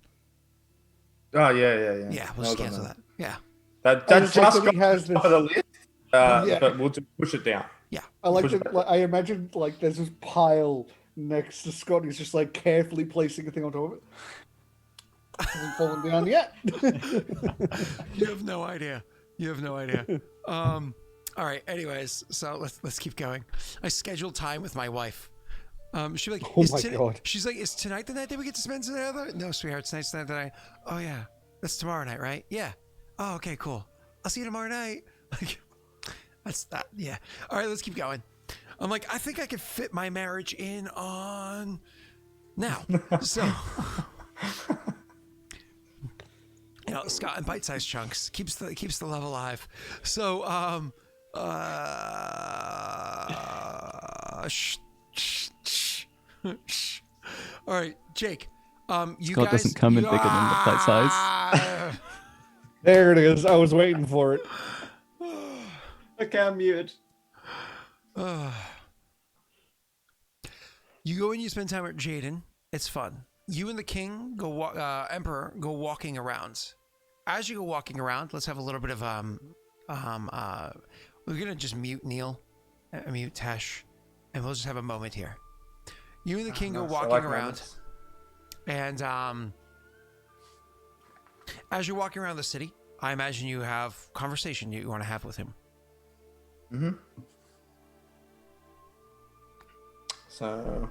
Oh yeah. Yeah, we'll just cancel that. Yeah. That I just like just that he got has top of the list. Yeah. But we'll just push it down. Yeah. I like Push that. back. Like, I imagine like there's this pile next to Scott. He's just like carefully placing a thing on top of it. Hasn't fallen down yet. You have no idea. You have no idea. All right. Anyways, so let's keep going. I scheduled time with my wife. She's like, Oh my God. She's like, is tonight the night that we get to spend together? No, sweetheart, tonight's the night. Oh yeah, that's tomorrow night, right? Yeah. Oh, okay, cool. I'll see you tomorrow night. Like, that's that. Yeah. All right, let's keep going. I'm like, I think I could fit my marriage in on now. So, Scott in bite-sized chunks keeps the love alive. So, all right, Jake. You Scott guys doesn't come in bigger than the plate size. There it is. I was waiting for it. Okay, I'm muted. You go and you spend time with Jaden. It's fun. You and the king Emperor go walking around. As you go walking around, let's have a little bit of we're gonna just mute Neil, mute Tesh, and we'll just have a moment here. You and the king go walking around, and as you're walking around the city, I imagine you have conversation you want to have with him. Mm-hmm. So,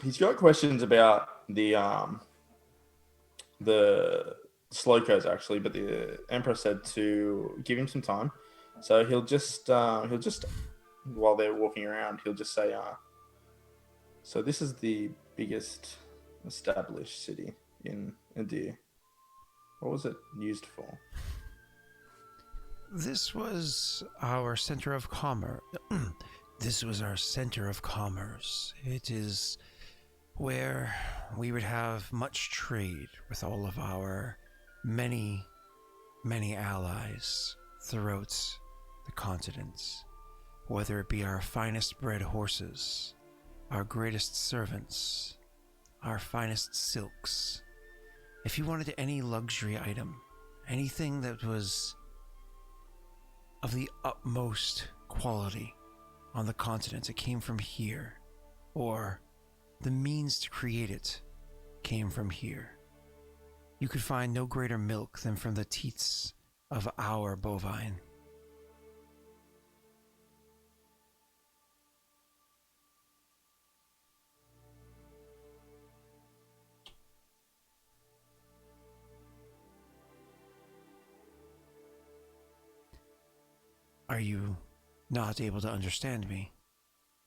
he's got questions about the Slocos actually, but the Emperor said to give him some time. So he'll just while they're walking around, he'll just say, so this is the biggest established city in Adir. What was it used for? This was our center of commerce. This was our center of commerce. It is where we would have much trade with all of our many, many allies throughout the continents, whether it be our finest bred horses, our greatest servants, our finest silks. If you wanted any luxury item, anything that was of the utmost quality on the continent, it came from here, or the means to create it came from here. You could find no greater milk than from the teats of our bovine. Are you not able to understand me,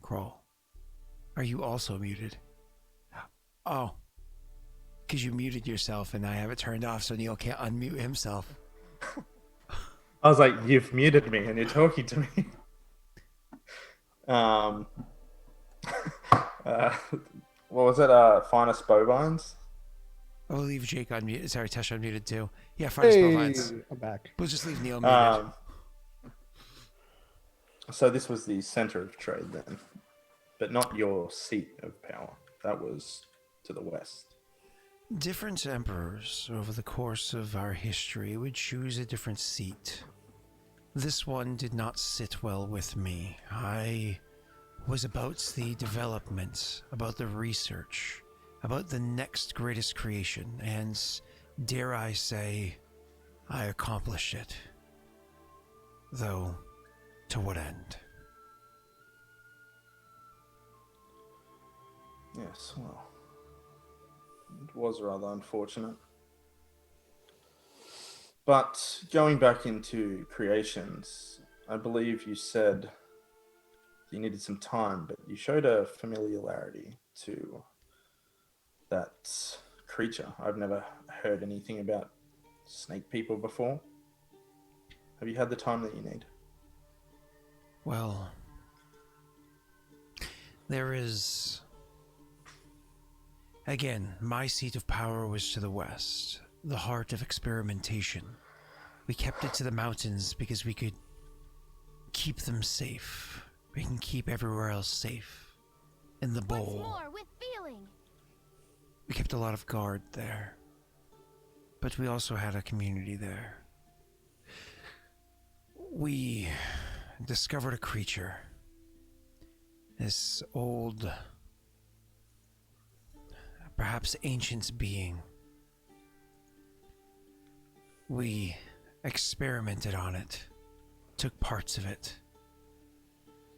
Kroll? Are you also muted? Oh, because you muted yourself and I have it turned off so Neil can't unmute himself. I was like, you've muted me and you're talking to me. What was it? Finest bovines? I'll leave Jake unmuted. Sorry, Tesh unmuted too. Yeah, finest bovines. I'm back. We'll just leave Neil muted. So this was the center of trade then, but not your seat of power. That was to the west. Different emperors over the course of our history would choose a different seat. This one did not sit well with me. I was about the development, about the research, about the next greatest creation, and dare I say, I accomplished it. Though, to what end? Yes, well, it was rather unfortunate. But going back into creations, I believe you said you needed some time, but you showed a familiarity to that creature. I've never heard anything about snake people before. Have you had the time that you need? Well, there is... Again, my seat of power was to the west, the heart of experimentation. We kept it to the mountains because we could keep them safe. We can keep everywhere else safe. In the bowl. Once more with feeling. We kept a lot of guard there. but we also had a community there. We discovered a creature. This old, perhaps ancient being. We experimented on it, took parts of it.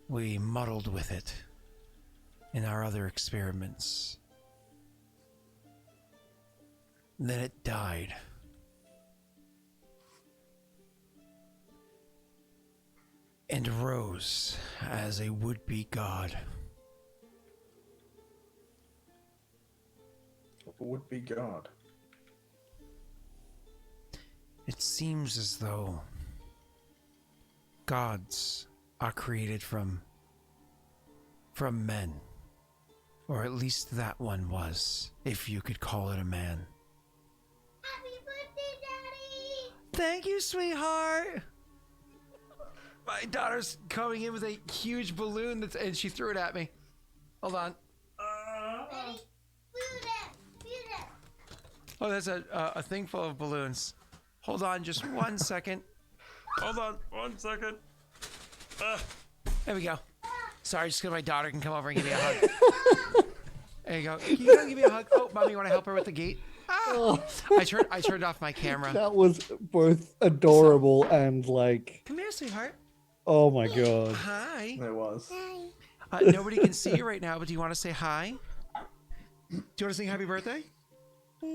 We muddled with it in our other experiments. Then it died. And rose as a would-be god. Would-be god. It seems as though gods are created from men. Or at least that one was, if you could call it a man. Happy birthday, Daddy! Thank you, sweetheart! My daughter's coming in with a huge balloon and she threw it at me. Hold on. Ready? Shoot it! Oh, there's a thing full of balloons. Hold on just 1 second. Hold on 1 second. There we go. Sorry, just because my daughter can come over and give me a hug. There you go. Can you come give me a hug? Oh, Mommy, you want to help her with the gate? Ah! I turned off my camera. That was both adorable and like, Come here, sweetheart. oh my god. Hi. There was. Nobody can see you right now, but do you want to say hi? Do you want to sing happy birthday? Do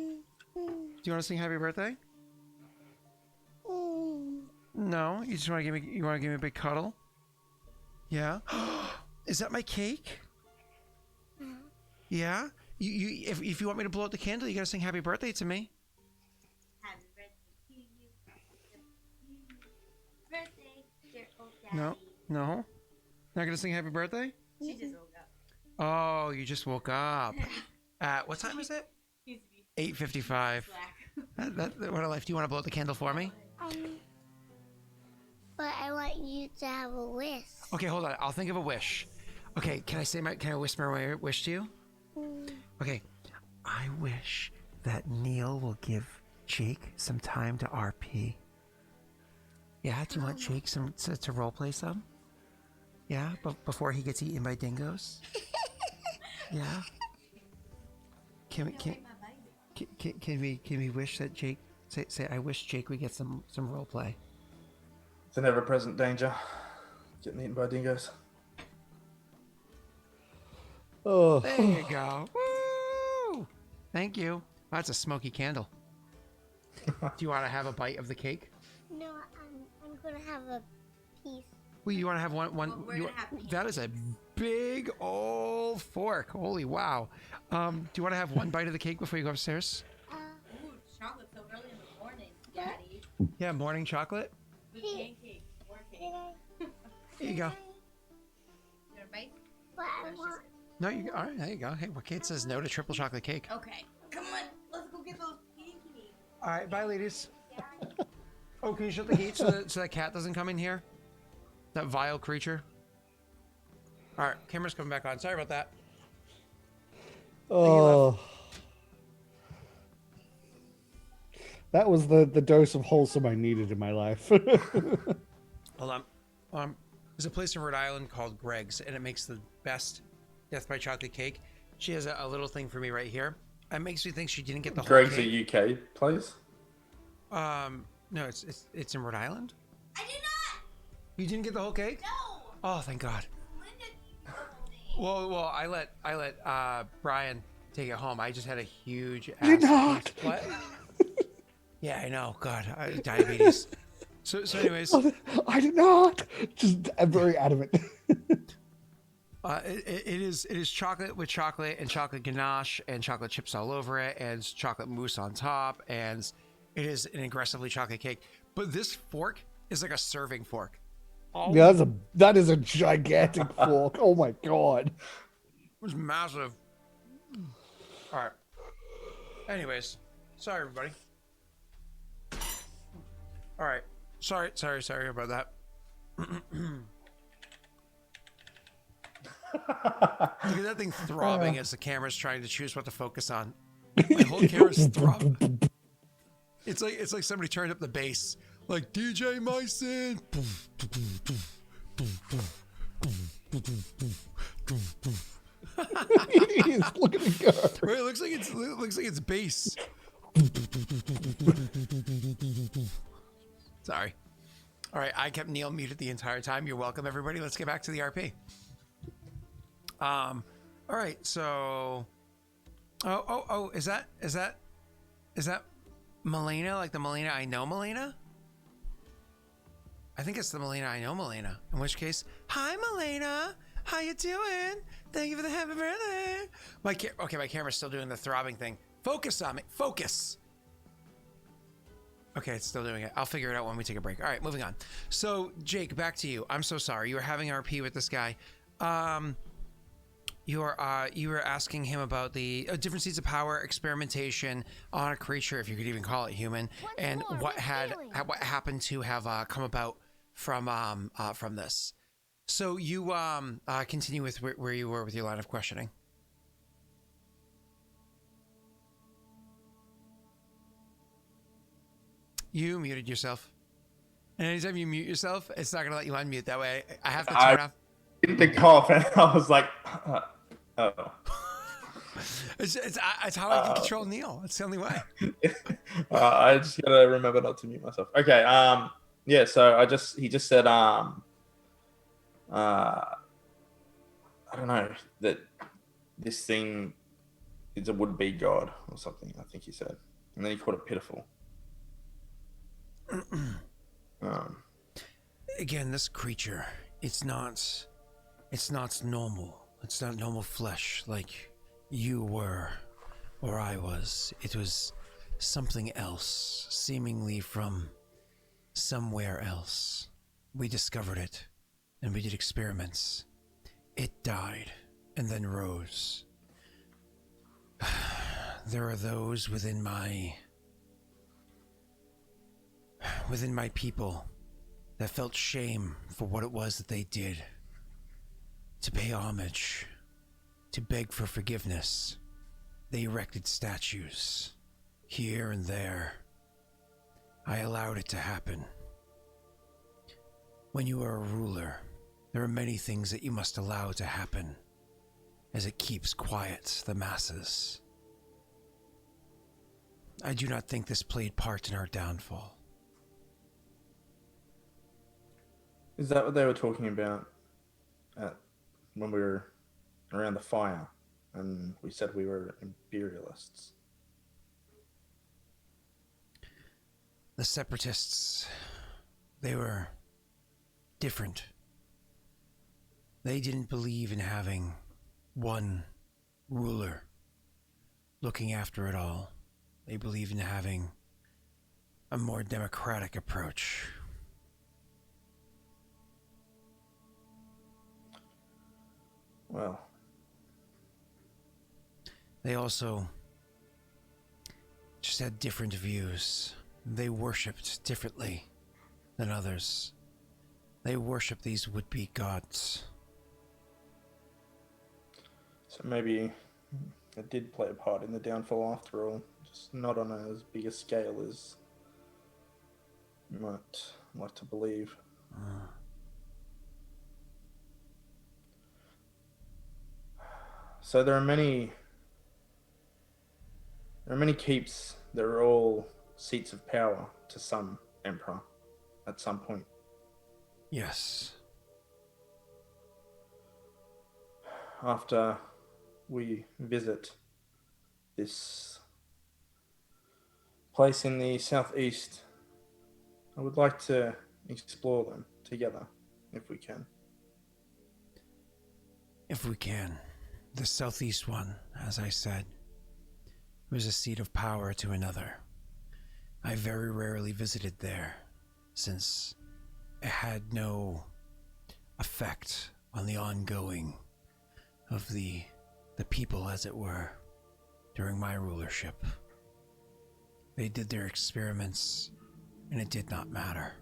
you want to sing happy birthday? No, you just want to give me a big cuddle? Yeah. Is that my cake? Yeah. If you want me to blow out the candle, you gotta sing happy birthday to me. Happy birthday to you. Birthday, dear old No, Daddy. not gonna sing happy birthday. She just woke up. Oh, you just woke up. What time is it? Used to be 8:55. black. What a life! Do you want to blow out the candle for me? But I want you to have a wish. Okay, hold on. I'll think of a wish. Okay, can I whisper my wish to you? Okay, I wish that Neil will give Jake some time to RP. Yeah, do you want Jake to roleplay some? Yeah, but before he gets eaten by dingoes. Yeah. Can we wish that Jake say I wish Jake would get some roleplay. It's an ever-present danger. Getting eaten by dingoes. Oh, There you go. Woo! Thank you. That's a smoky candle. Do you want to have a bite of the cake? No, I'm gonna have a piece. Well, you want to have one? Well, we're gonna have pizza. That is a big old fork. Holy wow. Do you want to have one bite of the cake before you go upstairs? Uh, Ooh, chocolate so early in the morning, Daddy. Yeah, morning chocolate. With pancakes, more did cake. I? Here you go. You want a bite? But I want. No, you all right? There you go. Hey, what kid says no to triple chocolate cake? Okay. Come on, let's go get those pancakes. All right, bye, ladies. Oh, can you shut the gate so that cat doesn't come in here? That vile creature. All right, camera's coming back on. Sorry about that. oh. That was the dose of wholesome I needed in my life. Hold on. There's a place in Rhode Island called Greg's, and it makes the best Death by Chocolate cake. She has a little thing for me right here. It makes me think she didn't get the whole Greg's cake. a UK place. No, it's in Rhode Island. I did not. You didn't get the whole cake? No. Oh, thank God. Linda. Well, I let Brian take it home. I just had a huge. Did not. Piece. What? Yeah, I know. God, diabetes. So anyways, I did not. Just very adamant. it is chocolate with chocolate and chocolate ganache and chocolate chips all over it and chocolate mousse on top, and it is an aggressively chocolate cake. But this fork is like a serving fork. Yeah, that is a gigantic fork. Oh my god. It was massive. All right. Anyways, sorry everybody. All right. Sorry about that. Look at that thing throbbing as the camera's trying to choose what to focus on. My whole camera's throbbing. It's like somebody turned up the bass, like DJ Myson. Look at it go. Right, it looks like it's bass. Sorry. All right, I kept Neil muted the entire time. You're welcome, everybody. Let's get back to the RP. All right, so. Oh, is that Melina? Like the Melina I know, Melina? I think it's the Melina I know, Melina. In which case, hi, Melina. How you doing? Thank you for the happy birthday. My camera's still doing the throbbing thing. Focus on me. Focus. Okay, it's still doing it. I'll figure it out when we take a break. All right, moving on. So, Jake, back to you. I'm so sorry. You were having RP with this guy. You were asking him about the different seeds of power experimentation on a creature, if you could even call it human, and what happened to have come about from this. So you continue with where you were with your line of questioning. You muted yourself. And anytime you mute yourself, it's not going to let you unmute. That way I have to turn off. The cough, and I was like, oh. It's how I can control Neil. It's the only way. I just gotta remember not to mute myself. Okay. Yeah. So he just said I don't know, that this thing is a would-be god or something. I think he said, and then he called it pitiful. Again, this creature, it's not normal. It's not normal flesh like you were or I was. It was something else, seemingly from somewhere else. We discovered it, and we did experiments. It died, and then rose. There are those within my people that felt shame for what it was that they did. To pay homage, to beg for forgiveness, they erected statues here and there. I allowed it to happen. When you are a ruler, there are many things that you must allow to happen, as it keeps quiet the masses. I do not think this played part in our downfall. Is that what they were talking about when we were around the fire and we said we were imperialists? The separatists, they were different. They didn't believe in having one ruler looking after it all. They believed in having a more democratic approach. Well, they also just had different views. They worshipped differently than others. They worshipped these would-be gods. So maybe it did play a part in the downfall after all, just not on as big a scale as you might like to believe. So there are many keeps that are all seats of power to some emperor at some point. Yes. After we visit this place in the southeast, I would like to explore them together, if we can. If we can. The southeast one, as I said, was a seat of power to another. I very rarely visited there, since it had no effect on the ongoing of the people, as it were, during my rulership. They did their experiments, and it did not matter.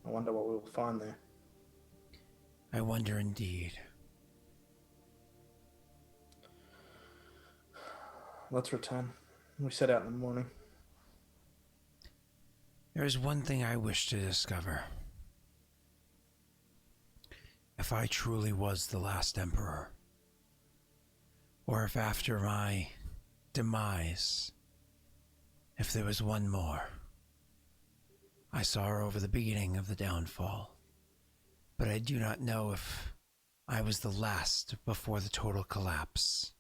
I wonder what we'll find there. I wonder indeed. let's return. We set out in the morning. There is one thing I wish to discover. If I truly was the last emperor, or if after my demise, if there was one more. I saw her over the beginning of the downfall, but I do not know if I was the last before the total collapse.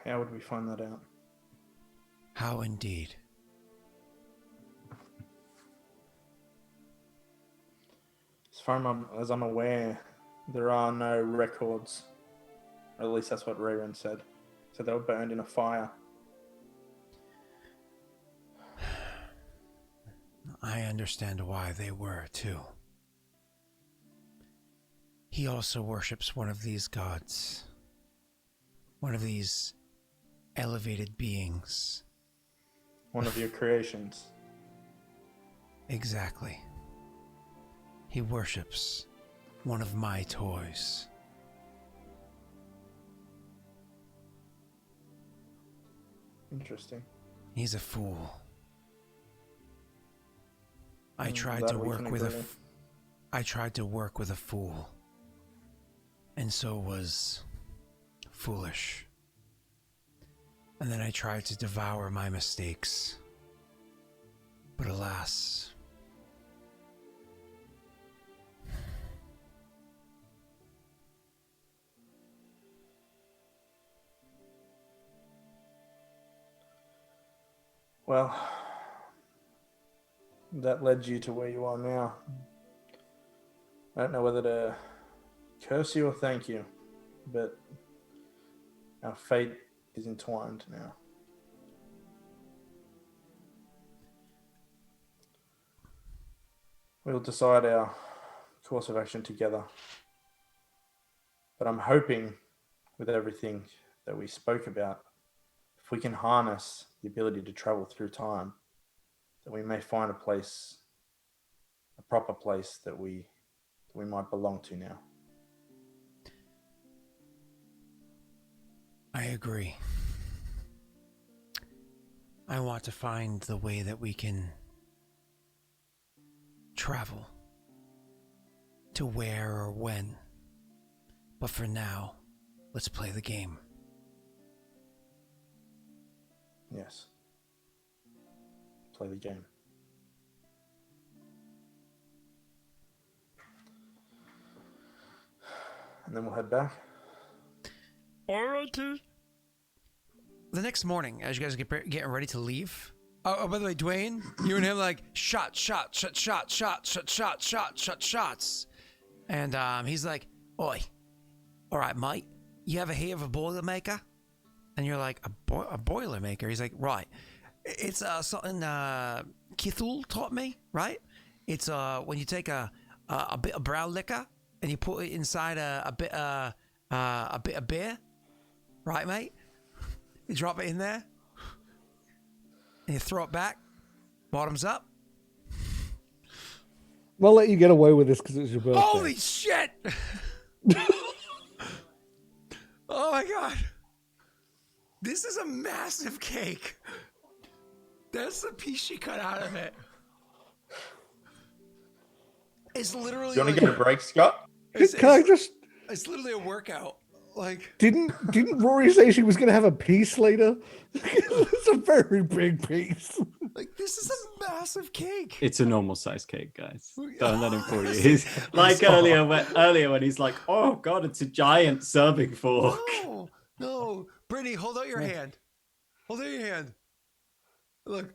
How would we find that out? How indeed? As far as I'm aware, there are no records. Or at least that's what Raerin said. So they were burned in a fire. I understand why they were, too. He also worships one of these gods. One of these elevated beings. One of your creations. Exactly. He worships one of my toys. Interesting. He's a fool. I tried That to we work can with agree. I tried to work with a fool. And so was foolish. And then I tried to devour my mistakes. But alas. Well, that led you to where you are now. I don't know whether to curse you or thank you, but our fate is entwined now. We'll decide our course of action together. But I'm hoping with everything that we spoke about, if we can harness the ability to travel through time, that we may find a place, a proper place that we might belong to now. I agree. I want to find the way that we can travel to where or when. But for now, let's play the game. Yes. Play the game. And then we'll head back. Alright, dude. The next morning, as you guys getting ready to leave. Oh, by the way, Dwayne, you and him like shots. And he's like, "Oi, all right, mate. You ever hear of a boiler maker?" And you're like, a boiler maker? He's like, right. It's something Kithul taught me, right? It's when you take a bit of brown liquor and you put it inside a bit of beer, right, mate? You drop it in there and you throw it back, bottoms up. We'll let you get away with this because it's your birthday. Holy shit! Oh my god. This is a massive cake. That's the piece she cut out of it. It's literally Do you want like, to get a break, Scott? Can I just... it's literally a workout. Like, Didn't Rory say she was going to have a piece later? It's a very big piece. like this is a massive cake. It's a normal size cake, guys. Don't let him fool you. He's like earlier when he's like, "Oh God, it's a giant serving fork." No. Brittany, hold out your hand. Hold out your hand. Look.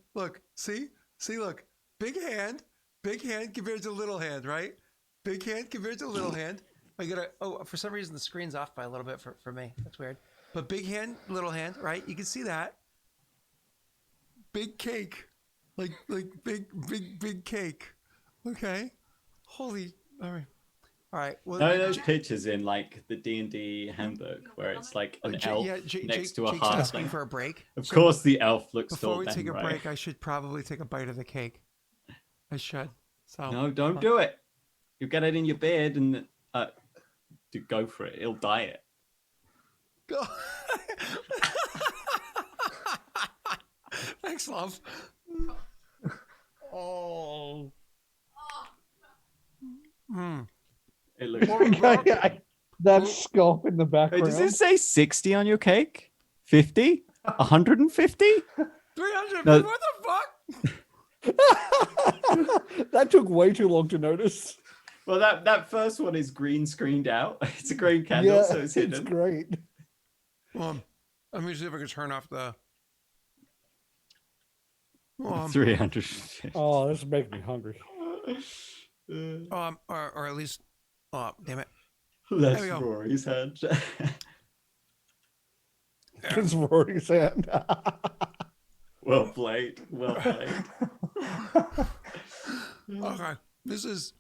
See, look. Big hand compared to little hand, right? Big hand compared to little hand. I gotta. Oh, for some reason the screen's off by a little bit for me. That's weird. But big hand, little hand, right? You can see that. Big cake, like big cake. Okay. Holy. All right. Well, No, those pictures in like the D&D handbook where it's like an elf next to a Jake's halfling. asking for a break. Of So course, the elf looks before tall we then, take a right? break, I should probably take a bite of the cake. I should. So No, don't do it. You get it in your beard and go for it. It'll dye it. Go. Thanks, love. Oh. It looks. That scoff in the Wait, background. does it say 60 on your cake? 50? 150? 300. No. What the fuck? That took way too long to notice. Well, that first one is green screened out. It's a green candle, Yeah, so it's hidden. it's great. Let me see if I can turn off the. 350. Oh, this is making me hungry. Or at least. Oh, damn it. That's we go. Rory's hand. It's Rory's hand. Well played. Well played. Okay, this is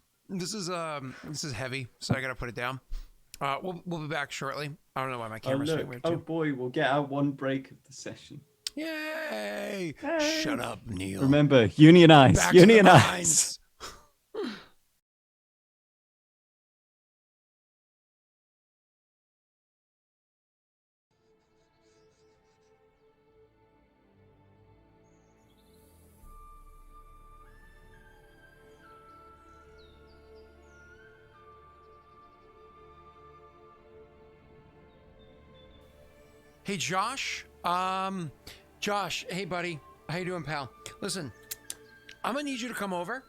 heavy, so I gotta put it down. We'll be back shortly. I don't know why my Oh, camera's look. doing weird Oh too. boy, we'll get our one break of the session. Yay! Shut up, Neil. Remember, unionize. Back to the Unionize. mines. Hey, Josh. Josh. Hey, buddy. How you doing, pal? Listen, I'm gonna need you to come over.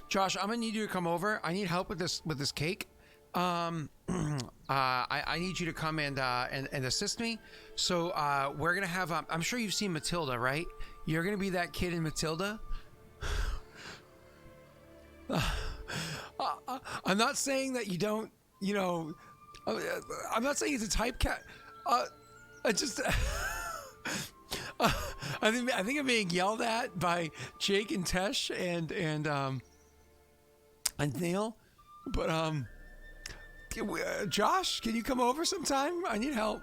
Josh, I'm gonna need you to come over. I need help with this cake. I need you to come and assist me. So we're gonna have. I'm sure you've seen Matilda, right? You're gonna be that kid in Matilda. I'm not saying that you don't. You know, I'm not saying it's a typecast. I just. I think I'm being yelled at by Jake and Tesh and Neil, but Josh, can you come over sometime? I need help.